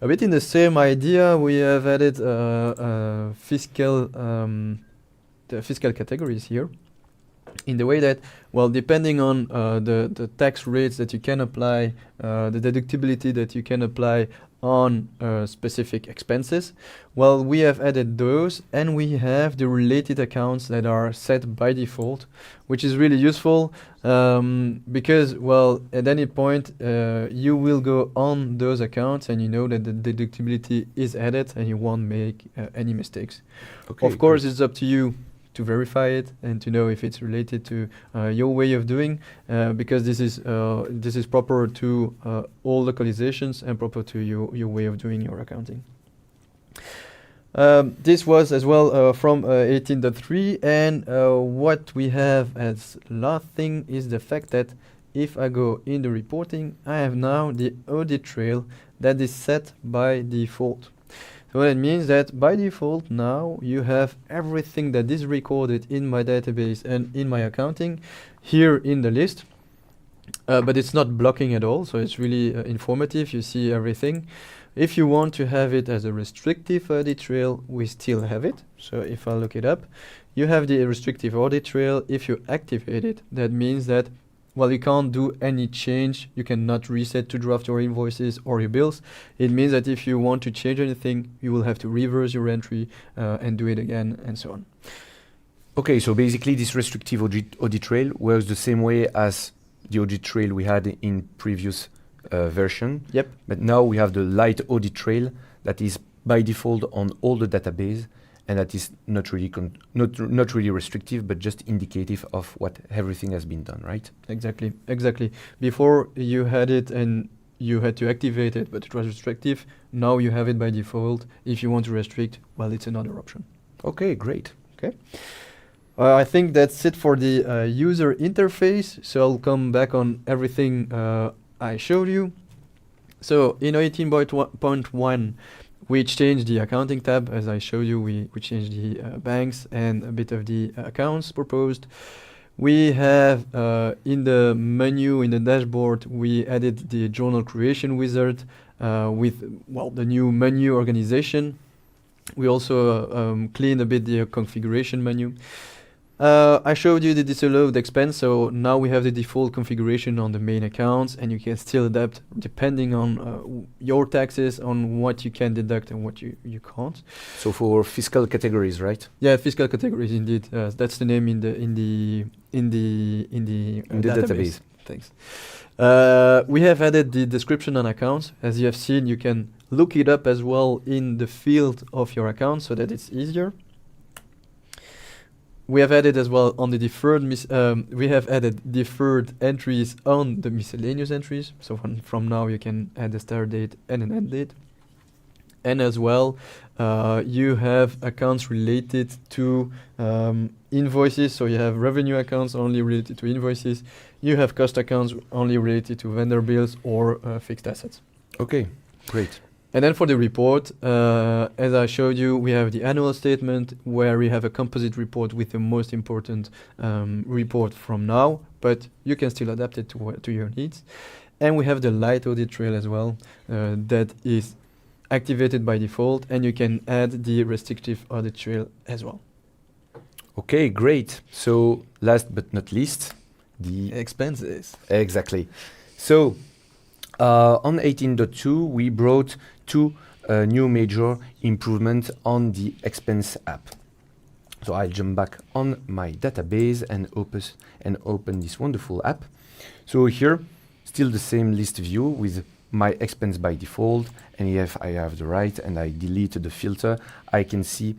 A bit in the same idea, we have added the fiscal categories here, in the way that, well, depending on the tax rates that you can apply, the deductibility that you can apply on specific expenses, well, we have added those, and we have the related accounts that are set by default, which is really useful, because, well, at any point you will go on those accounts and you know that the deductibility is added and you won't make any mistakes.
Okay,
Of course,
great.
it's up to you to verify it and to know if it's related to your way of doing, because this is proper to all localizations and proper to your way of doing your accounting. This was as well from 18.3, and what we have as last thing is the fact that if I go in the reporting, I have now the audit trail that is set by default. So it means that by default now you have everything that is recorded in my database and in my accounting here in the list, but it's not blocking at all, so it's really informative. You see everything. If you want to have it as a restrictive audit trail, we still have it. So if I look it up, you have the restrictive audit trail. If you activate it, that means that, well, you can't do any change. You cannot reset to draft your invoices or your bills. It means that if you want to change anything, you will have to reverse your entry and do it again, and so on.
Okay, so basically this restrictive audit trail works the same way as the audit trail we had in previous version.
Yep.
But now we have the light audit trail that is by default on all the database, and that is not really restrictive, but just indicative of what everything has been done, right?
Exactly. Before you had it and you had to activate it, but it was restrictive. Now you have it by default. If you want to restrict, well, it's another option.
Okay, great.
Okay. I think that's it for the user interface. So I'll come back on everything I showed you. So in 18.1, we changed the accounting tab. As I showed you, we changed the banks and a bit of the accounts proposed. We have in the menu, in the dashboard, we added the journal creation wizard with, well, the new menu organization. We also cleaned a bit the configuration menu. I showed you the disallowed expense, so now we have the default configuration on the main accounts, and you can still adapt depending on your taxes, on what you can deduct and what you can't.
So for fiscal categories, right?
Yeah, fiscal categories indeed. That's the name in the database. Thanks. We have added the description on accounts. As you have seen, you can look it up as well in the field of your account so that it's easier. We have added as well on the deferred we have added deferred entries on the miscellaneous entries. So from now you can add a start date and an end date. And as well, you have accounts related to invoices. So you have revenue accounts only related to invoices. You have cost accounts only related to vendor bills or fixed assets.
Okay, great.
And then for the report, as I showed you, we have the annual statement where we have a composite report with the most important report from now, but you can still adapt it to your needs. And we have the light audit trail as well that is activated by default, and you can add the restrictive audit trail as well.
Okay, great. So last but not least, the
expenses.
Exactly. So on 18.2, we brought two new major improvements on the expense app. So I'll jump back on my database and open this wonderful app. So here, still the same list view with my expense by default, and if I have the right and I delete the filter, I can see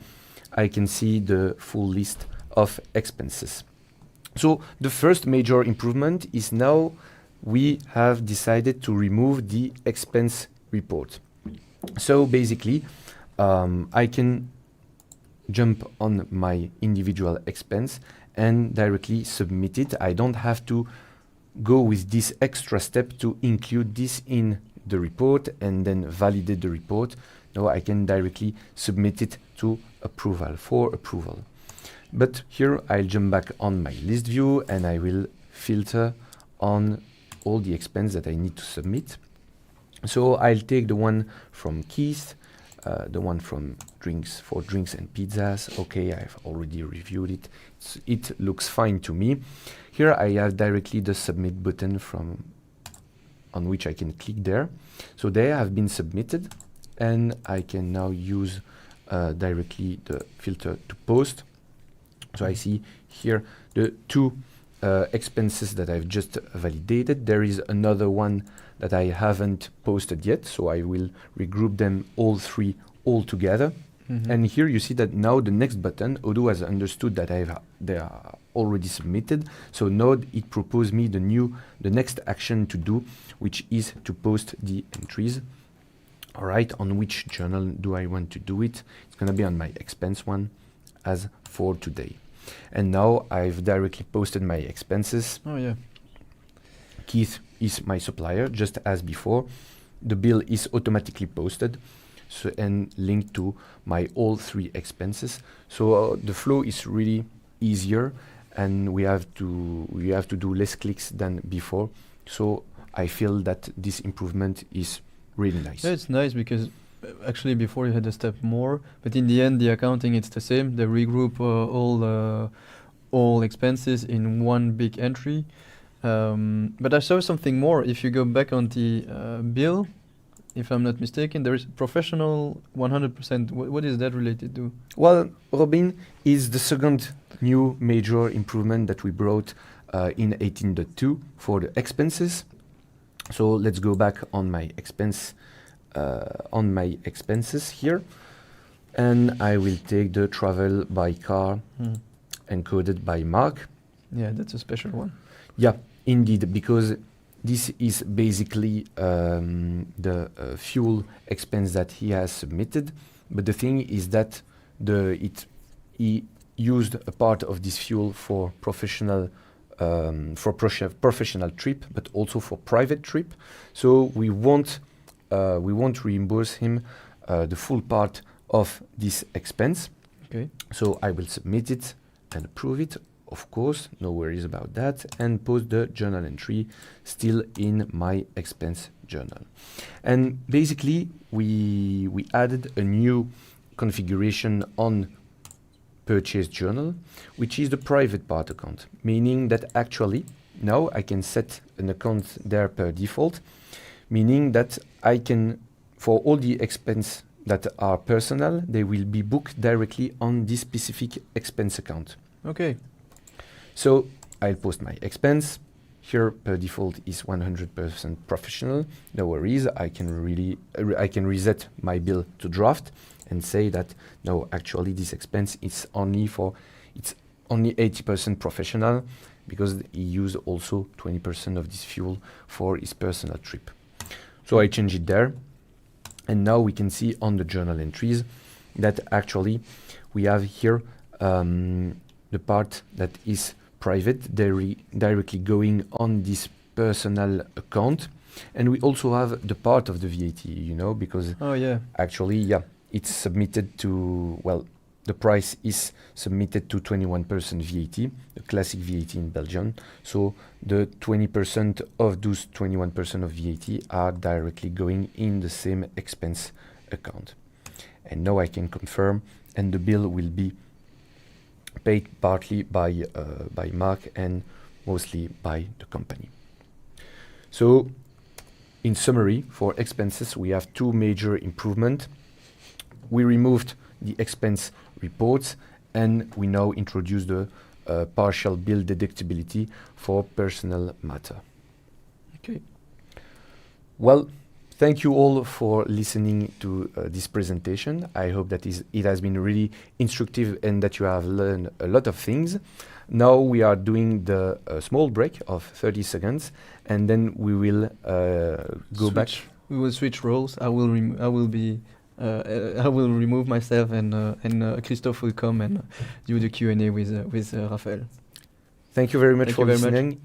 the full list of expenses. So the first major improvement is now we have decided to remove the expense report. So basically, I can jump on my individual expense and directly submit it. I don't have to go with this extra step to include this in the report and then validate the report. No, I can directly submit it to approval, for approval. But here I'll jump back on my list view and I will filter on all the expense that I need to submit. So I'll take the one from Keith, the one from drinks for drinks and pizzas. Okay, I've already reviewed it. It looks fine to me. Here I have directly the submit button on which I can click there. So they have been submitted and I can now use directly the filter to post. So I see here the two expenses that I've just validated. There is another one that I haven't posted yet, so I will regroup them all three all together. And here you see that now the next button, Odoo has understood that they are already submitted. So now it proposed me the next action to do, which is to post the entries. All right, on which journal do I want to do it? It's going to be on my expense one as for today. And now I've directly posted my expenses.
Oh yeah.
Keith is my supplier, just as before. The bill is automatically posted and linked to my all three expenses. So the flow is really easier, and we have to do less clicks than before. So I feel that this improvement is really nice.
Yeah, it's nice because actually before you had a step more, but in the end the accounting it's the same. They regroup all expenses in one big entry. But I saw something more. If you go back on the bill, if I'm not mistaken, there is professional 100%. What is that related to?
Well, Robin is the second new major improvement that we brought in 18.2 for the expenses. So let's go back on my expenses here, and I will take the travel by car encoded by Mark.
Yeah, that's a special one.
Yeah, indeed, because this is basically the fuel expense that he has submitted. But the thing is that he used a part of this fuel for professional trip, but also for private trip. So we won't reimburse him the full part of this expense.
Okay.
So I will submit it and approve it. Of course, no worries about that, and post the journal entry still in my expense journal. And basically, we added a new configuration on purchase journal, which is the private part account, meaning that actually now I can set an account there per default, meaning that I can, for all the expense that are personal, they will be booked directly on this specific expense account.
Okay.
So I'll post my expense. Here per default is 100% professional. No worries. I can reset my bill to draft and say that no, actually this expense is only 80% professional, because he used also 20% of this fuel for his personal trip. So I change it there, and now we can see on the journal entries that actually we have here the part that is private, directly going on this personal account, and we also have the part of the VAT, because actually, it's submitted to, well, the price is submitted to 21% VAT, the classic VAT in Belgium. So the 20% of those 21% of VAT are directly going in the same expense account. And now I can confirm, and the bill will be paid partly by Mark and mostly by the company. So in summary, for expenses, we have two major improvements. We removed the expense reports, and we now introduce the partial bill deductibility for personal matter.
Okay.
Well, thank you all for listening to this presentation. I hope that it has been really instructive and that you have learned a lot of things. Now we are doing the small break of 30 seconds, and then we will go back.
We will switch roles. I will remove myself, and Christophe will come and do the Q&A with Raphael.
Thank you very much for listening.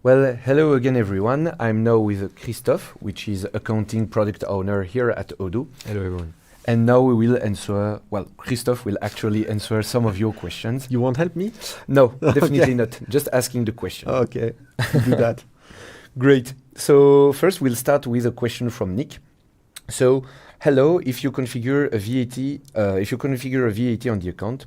Well, hello again, everyone. I'm now with Christophe, which is accounting product owner here at Odoo.
Hello, everyone.
And now we will answer, well, Christophe will actually answer some of your questions.
You won't help me?
No, definitely not. Just asking the question.
Okay, do that.
Great. So first we'll start with a question from Nick. So, hello, if you configure a VAT on the account,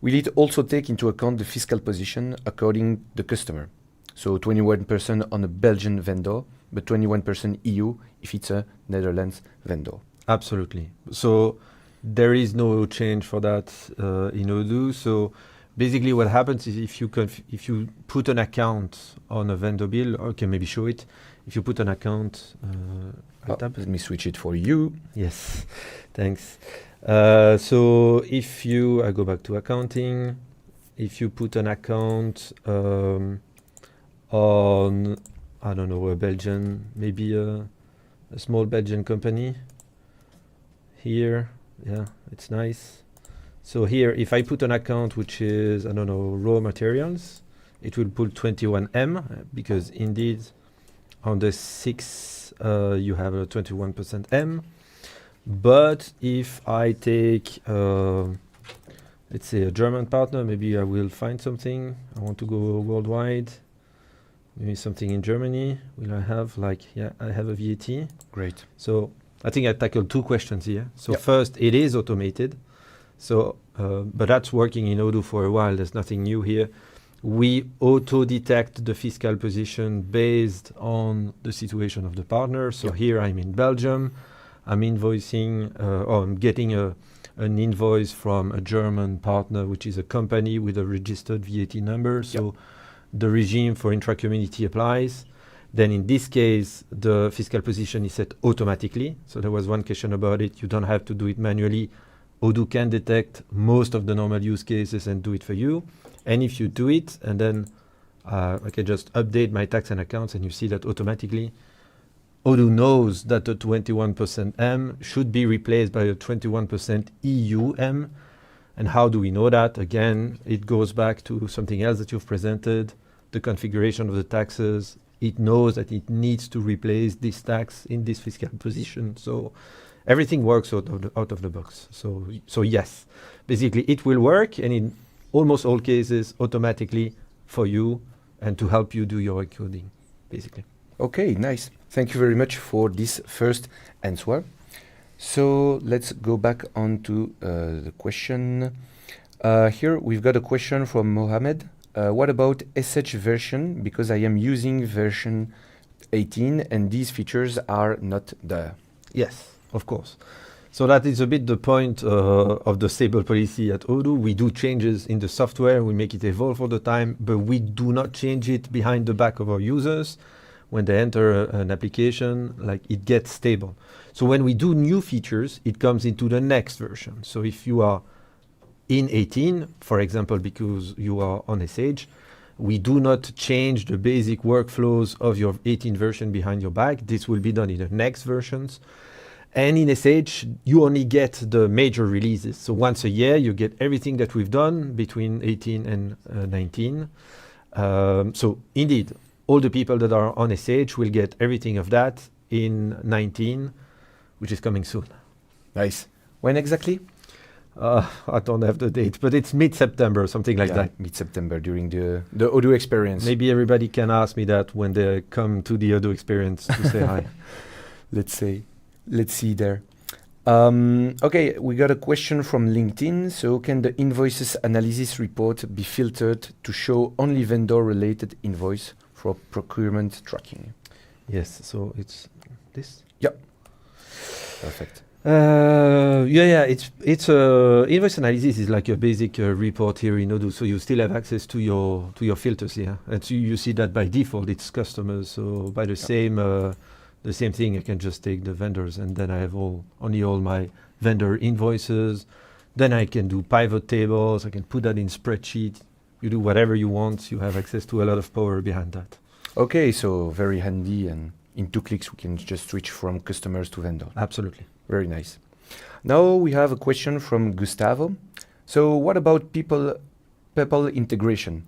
will it also take into account the fiscal position according the customer? So 21% on a Belgian vendor, but 21% EU if it's a Netherlands vendor.
Absolutely. So there is no change for that in Odoo. So basically what happens is if you put an account on a vendor bill, okay, maybe show it. If you put an account,
Let me switch it for you.
yes, thanks. So if I go back to accounting, if you put an account on, I don't know, a Belgian, maybe a small Belgian company, here, yeah, it's nice. So here, if I put an account which is, I don't know, raw materials, it will pull 21M because indeed on the 6 you have a 21% M. But if I take, let's say, a German partner, maybe I will find something. I want to go worldwide. Maybe something in Germany. Will I have I have a VAT.
Great.
So I think I tackled two questions here. So
Yep.
first, it is automated. So, but that's working in Odoo for a while. There's nothing new here. We auto-detect the fiscal position based on the situation of the partner. So
Yep.
here I'm in Belgium. I'm invoicing, or I'm getting an invoice from a German partner, which is a company with a registered VAT number. So the regime for intra-community applies. Then in this case, the fiscal position is set automatically. So there was one question about it. You don't have to do it manually. Odoo can detect most of the normal use cases and do it for you. And if you do it, and then I can just update my tax and accounts, and you see that automatically, Odoo knows that the 21% M should be replaced by a 21% EU M. And how do we know that? Again, it goes back to something else that you've presented, the configuration of the taxes. It knows that it needs to replace this tax in this fiscal position. So everything works out of the box. So yes, basically it will work, and in almost all cases automatically for you and to help you do your encoding, basically.
Okay, nice. Thank you very much for this first answer. So let's go back on to the question. Here we've got a question from Mohammed. What about SH version? Because I am using version 18 and these features are not there.
Yes, of course. So that is a bit the point of the stable policy at Odoo. We do changes in the software, we make it evolve all the time, but we do not change it behind the back of our users. When they enter an application, it gets stable. So when we do new features, it comes into the next version. So if you are in 18, for example, because you are on SH, we do not change the basic workflows of your 18 version behind your back. This will be done in the next versions. And in SH, you only get the major releases. So once a year, you get everything that we've done between 18 and 19. So indeed, all the people that are on SH will get everything of that in 19, which is coming soon.
Nice. When exactly?
I don't have the date, but it's mid-September, something like that.
Mid-September during the Odoo experience.
Maybe everybody can ask me that when they come to the Odoo experience to say hi.
Let's see there. Okay, we got a question from LinkedIn. So can the invoices analysis report be filtered to show only vendor-related invoice for procurement tracking?
Yes, so it's this?
Yep. Perfect.
It's invoice analysis is like a basic report here in Odoo, so you still have access to your filters here, and so you see that by default it's customers. So by the same thing, I can just take the vendors, and then I have only all my vendor invoices. Then I can do pivot tables. I can put that in spreadsheet. You do whatever you want. You have access to a lot of power behind that.
Okay, so very handy, and in 2 clicks we can just switch from customers to vendor.
Absolutely.
Very nice. Now we have a question from Gustavo. So what about people integration?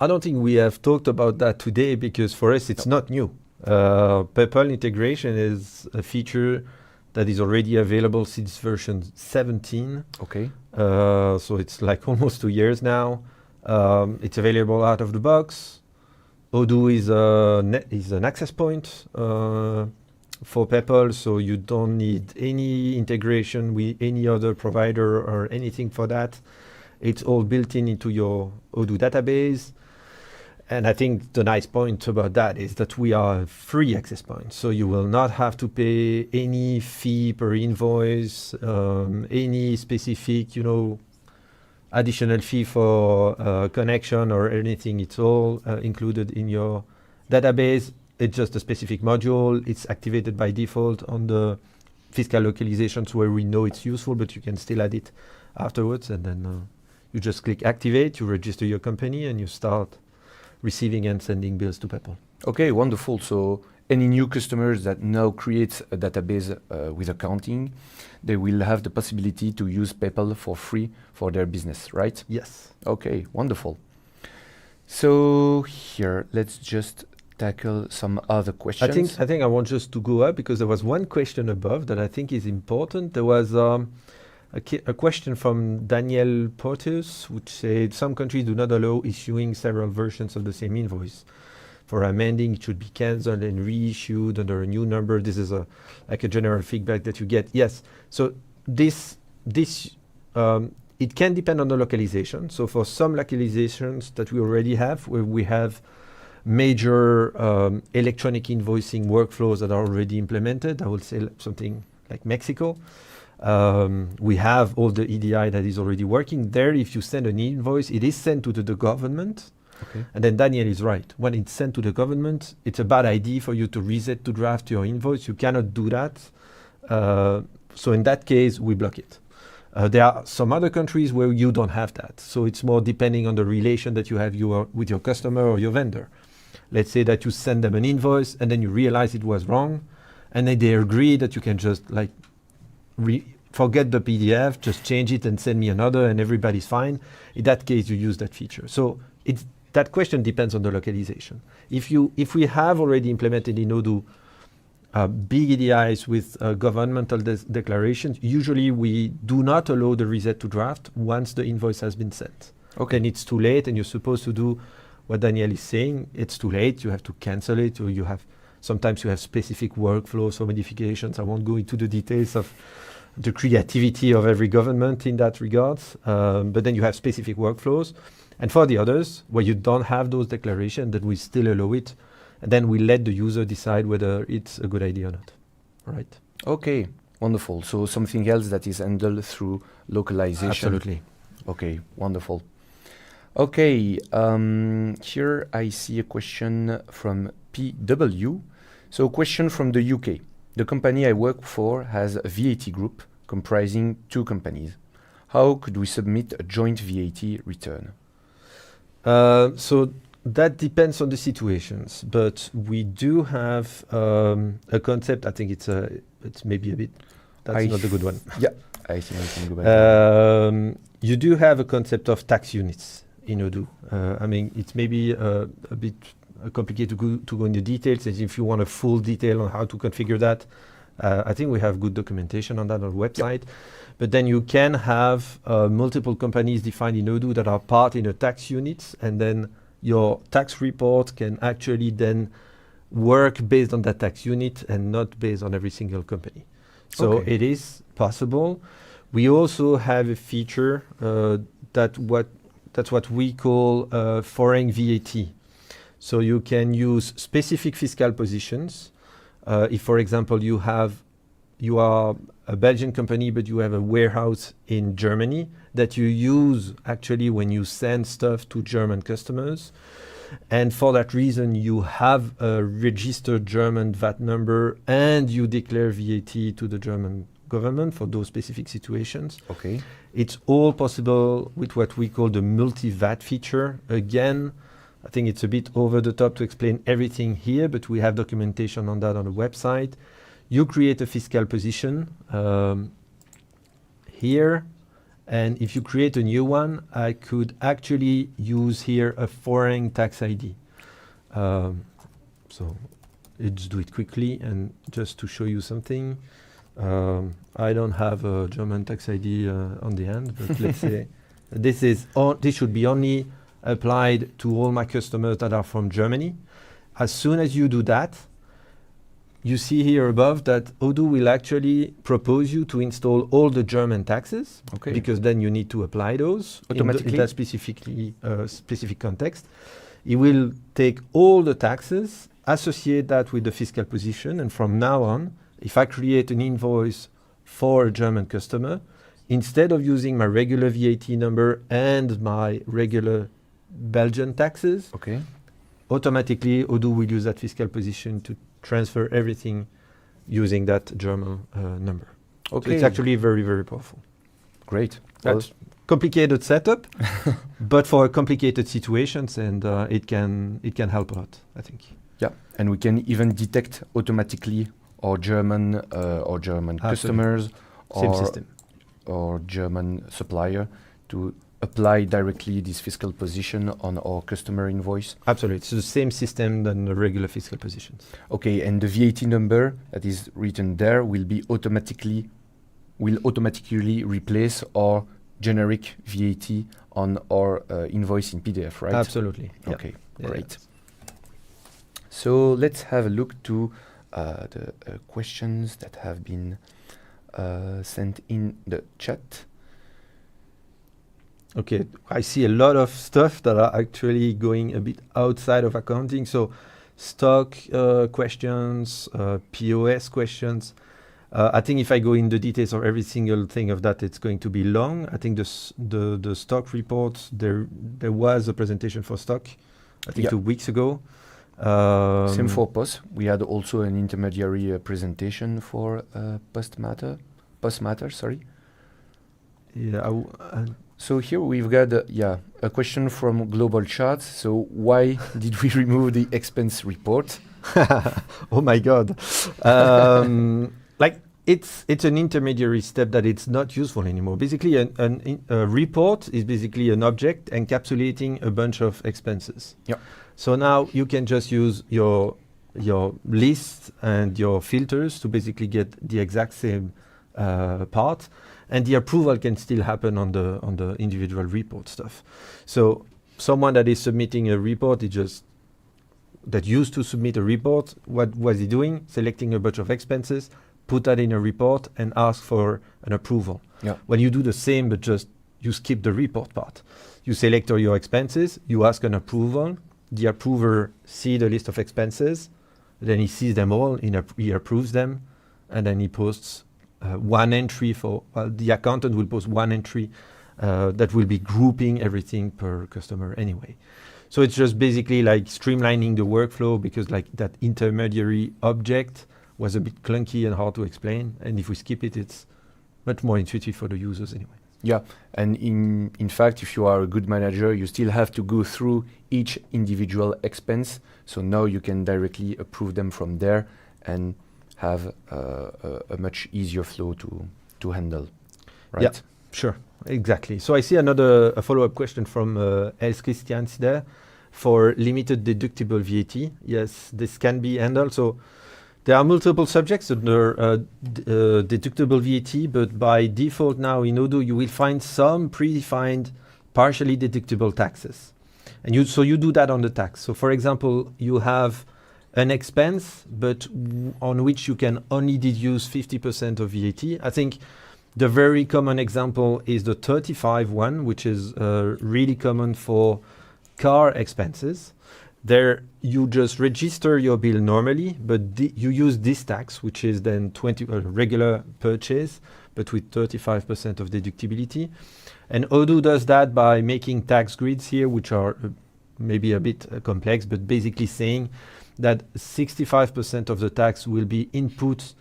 I don't think we have talked about that today because for us it's not new. PayPal integration is a feature that is already available since version 17.
Okay.
So it's like almost 2 years now. It's available out of the box. Odoo is an access point for PayPal, so you don't need any integration with any other provider or anything for that. It's all built into your Odoo database. And I think the nice point about that is that we are a free access point. So you will not have to pay any fee per invoice, any specific, additional fee for connection or anything. It's all included in your database. It's just a specific module. It's activated by default on the fiscal localizations where we know it's useful, but you can still add it afterwards. And then you just click activate, you register your company, and you start receiving and sending bills to PayPal.
Okay, wonderful. So any new customers that now create a database with accounting, they will have the possibility to use PayPal for free for their business, right?
Yes.
Okay, wonderful. So here, let's just tackle some other questions.
I think I want just to go up because there was one question above that I think is important. There was a question from Daniel Porteus, which said some countries do not allow issuing several versions of the same invoice. For amending, it should be cancelled and reissued under a new number. This is like a general feedback that you get. Yes. So this it can depend on the localization. So for some localizations that we already have, where we have major electronic invoicing workflows that are already implemented, I would say something like Mexico. We have all the EDI that is already working there. If you send an invoice, it is sent to the government.
Okay.
And then Daniel is right. When it's sent to the government, it's a bad idea for you to reset to draft your invoice. You cannot do that. So in that case, we block it. There are some other countries where you don't have that. So it's more depending on the relation that you have with your customer or your vendor. Let's say that you send them an invoice and then you realize it was wrong. And then they agree that you can just forget the PDF, just change it and send me another and everybody's fine. In that case, you use that feature. So that question depends on the localization. If we have already implemented in Odoo big EDIs with governmental declarations, usually we do not allow the reset to draft once the invoice has been sent.
Okay.
Then it's too late and you're supposed to do what Daniel is saying. It's too late, you have to cancel it, or sometimes you have specific workflows for modifications. I won't go into the details of the creativity of every government in that regards, but then you have specific workflows. And for the others, where you don't have those declarations, then we still allow it. And then we let the user decide whether it's a good idea or not. All right.
Okay, wonderful. So something else that is handled through localization.
Absolutely.
Okay, wonderful. Okay, here I see a question from PW. So question from the UK. The company I work for has a VAT group comprising 2 companies. How could we submit a joint VAT return?
So that depends on the situations, but we do have a concept. I think it's maybe a bit. That's not a good one.
Yeah, I think we can go back.
You do have a concept of tax units in Odoo. I mean, it's maybe a bit complicated to go into details. And if you want a full detail on how to configure that, I think we have good documentation on that on the website. Yep. But then you can have multiple companies defined in Odoo that are part in a tax unit, and then your tax report can actually then work based on that tax unit and not based on every single company. So
Okay.
it is possible. We also have a feature that's what we call foreign VAT. So you can use specific fiscal positions. If, for example, you are a Belgian company, but you have a warehouse in Germany that you use actually when you send stuff to German customers. And for that reason, you have a registered German VAT number and you declare VAT to the German government for those specific situations.
Okay.
It's all possible with what we call the multi-VAT feature. Again, I think it's a bit over the top to explain everything here, but we have documentation on that on the website. You create a fiscal position here, And if you create a new one, I could actually use here a foreign tax ID. So let's do it quickly, and just to show you something. I don't have a German tax ID on the end, but let's say this should be only applied to all my customers that are from Germany. As soon as you do that, you see here above that Odoo will actually propose you to install all the German taxes,
Okay.
because then you need to apply those
Automatically?
in that specific context. It will take all the taxes, associate that with the fiscal position, and from now on, if I create an invoice for a German customer, instead of using my regular VAT number and my regular Belgian taxes,
Okay.
automatically Odoo will use that fiscal position to transfer everything using that German number.
Okay.
So it's actually very, very powerful.
Great.
That's complicated setup, but for complicated situations, and it can help a lot, I think.
Yeah, and we can even detect automatically our German customers
Same system.
or German supplier to apply directly this fiscal position on our customer invoice.
Absolutely, it's the same system than the regular fiscal positions.
Okay, and the VAT number that is written there will automatically replace our generic VAT on our invoice in PDF, right?
Absolutely. Yeah.
Okay,
Yeah,
great. So let's have a look to the questions that have been sent in the chat.
Okay, I see a lot of stuff that are actually going a bit outside of accounting. So stock questions, POS questions. I think if I go in the details of every single thing of that, it's going to be long. I think the stock reports, there was a presentation for stock, I think 2 weeks ago.
Same for POS. We had also an intermediary presentation for POS-matter, sorry.
Yeah.
So here we've got a question from Global Charts. So why did we remove the expense report?
Oh my God. Like it's an intermediary step that it's not useful anymore. Basically, a report is basically an object encapsulating a bunch of expenses.
Yeah.
So now you can just use your list and your filters to basically get the exact same part, and the approval can still happen on the individual report stuff. So someone that is submitting a report that used to submit a report, what was he doing? Selecting a bunch of expenses, put that in a report, and ask for an approval.
Yeah.
When you do the same, but just you skip the report part. You select all your expenses, you ask an approval, the approver sees the list of expenses, then he sees them all, he approves them, and then he posts one entry the accountant will post one entry that will be grouping everything per customer anyway. So it's just basically like streamlining the workflow, because like that intermediary object was a bit clunky and hard to explain. And if we skip it, it's much more intuitive for the users anyway.
Yeah, and in fact, if you are a good manager, you still have to go through each individual expense. So now you can directly approve them from there and have a much easier flow to handle, right?
Yeah, sure, exactly. So I see a follow-up question from Els Christians there for limited deductible VAT. Yes, this can be handled. So there are multiple subjects under deductible VAT, but by default now in Odoo you will find some predefined partially deductible taxes, and you do that on the tax. So for example, you have an expense, but on which you can only deduce 50% of VAT. I think the very common example is the 35 one, which is really common for car expenses. There you just register your bill normally, but you use this tax, which is then regular purchase, but with 35% of deductibility. And Odoo does that by making tax grids here, which are maybe a bit complex, but basically saying that 65% of the tax will be input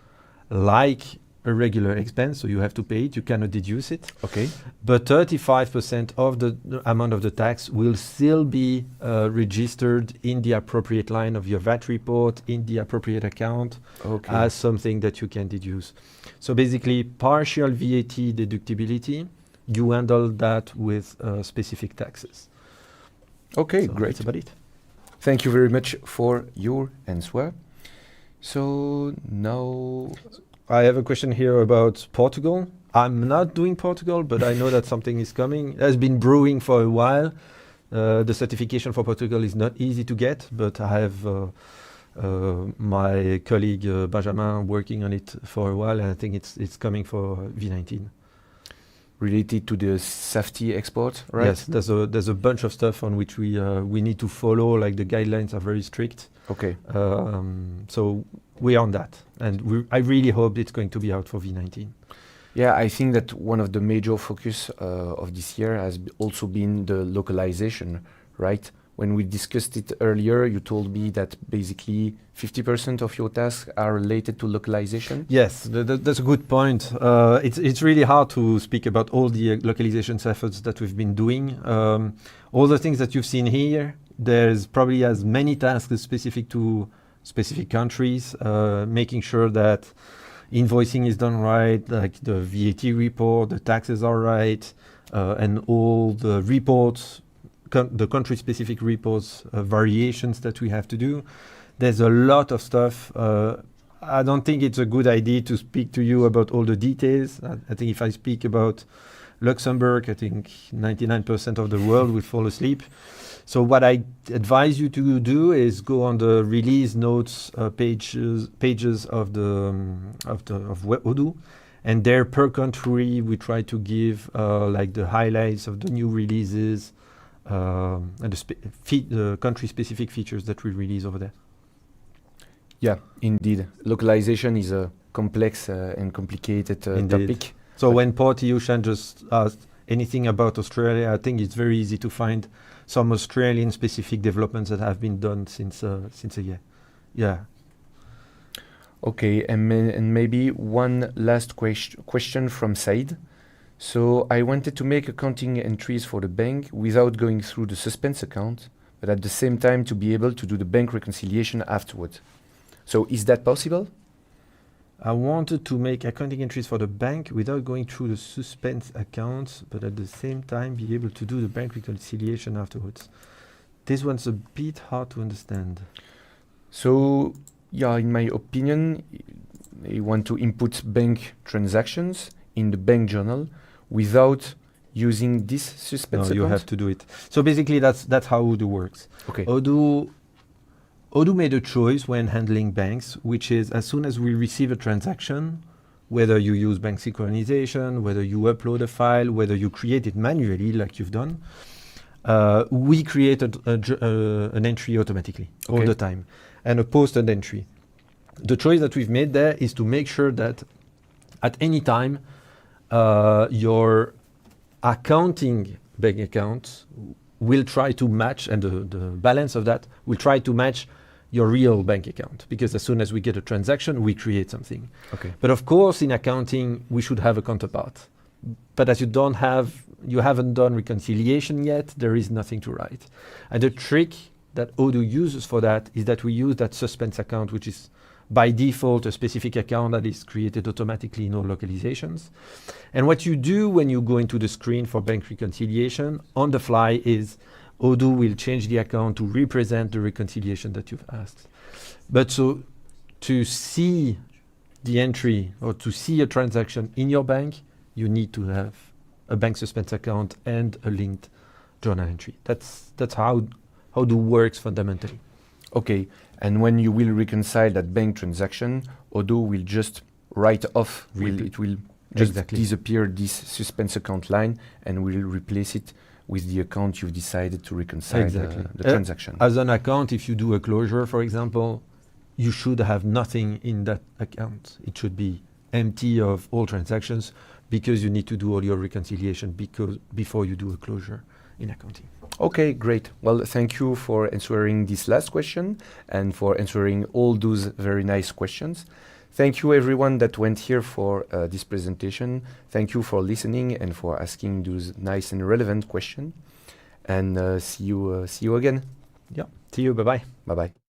like a regular expense, so you have to pay it, you cannot deduce it.
Okay.
But 35% of the amount of the tax will still be registered in the appropriate line of your VAT report, in the appropriate account, as something that you can deduce. So basically, partial VAT deductibility you handle that with specific taxes.
Okay,
So
great.
that's about it.
Thank you very much for your answer. So now,
I have a question here about Portugal. I'm not doing Portugal, but I know that something is coming. It has been brewing for a while. The certification for Portugal is not easy to get, but I have my colleague Benjamin working on it for a while, and I think it's coming for V19.
related to the safety export, right?
Yes, there's a bunch of stuff on which we need to follow. Like the guidelines are very strict.
Okay.
So we're on that, and I really hope it's going to be out for V19.
Yeah, I think that one of the major focus of this year has also been the localization, right? When we discussed it earlier, you told me that basically 50% of your tasks are related to localization.
Yes, that's a good point. It's really hard to speak about all the localization efforts that we've been doing. All the things that you've seen here, there's probably as many tasks as specific to specific countries, making sure that invoicing is done right, like the VAT report, the taxes are right, and all the reports, the country-specific reports, variations that we have to do. There's a lot of stuff. I don't think it's a good idea to speak to you about all the details. I think if I speak about Luxembourg, I think 99% of the world will fall asleep. So what I advise you to do is go on the release notes pages of Odoo, and there per country we try to give like the highlights of the new releases and the country-specific features that we release over there.
Yeah, indeed. Localization is a complex and complicated topic.
So when Portiushan just asked anything about Australia, I think it's very easy to find some Australian-specific developments that have been done since a year. Yeah.
Okay, and maybe one last question from Said. So I wanted to make accounting entries for the bank without going through the suspense account, but at the same time to be able to do the bank reconciliation afterwards. So is that possible?
I wanted to make accounting entries for the bank without going through the suspense accounts, but at the same time be able to do the bank reconciliation afterwards. This one's a bit hard to understand.
So, yeah, in my opinion, you want to input bank transactions in the bank journal without using this suspense account?
You have to do it. So basically that's how Odoo works.
Okay.
Odoo made a choice when handling banks, which is as soon as we receive a transaction, whether you use bank synchronization, whether you upload a file, whether you create it manually like you've done, we create an entry automatically all the time, and a posted entry. The choice that we've made there is to make sure that at any time your accounting bank account will try to match, and the balance of that will try to match your real bank account, because as soon as we get a transaction, we create something.
Okay.
But of course, in accounting, we should have a counterpart. But as you haven't done reconciliation yet, there is nothing to write. And the trick that Odoo uses for that is that we use that suspense account, which is by default a specific account that is created automatically in all localizations. And what you do when you go into the screen for bank reconciliation on the fly is Odoo will change the account to represent the reconciliation that you've asked. But so to see the entry or to see a transaction in your bank, you need to have a bank suspense account and a linked journal entry. That's how Odoo works fundamentally.
Okay, and when you will reconcile that bank transaction, Odoo will just write off, it will just disappear this suspense account line and will replace it with the account you've decided to reconcile the transaction.
As an account, if you do a closure, for example, you should have nothing in that account. It should be empty of all transactions because you need to do all your reconciliation before you do a closure in accounting.
Okay, great. Well, thank you for answering this last question and for answering all those very nice questions. Thank you everyone that went here for this presentation. Thank you for listening and for asking those nice and relevant questions. And see you again.
Yeah, see you. Bye-bye.
Bye-bye.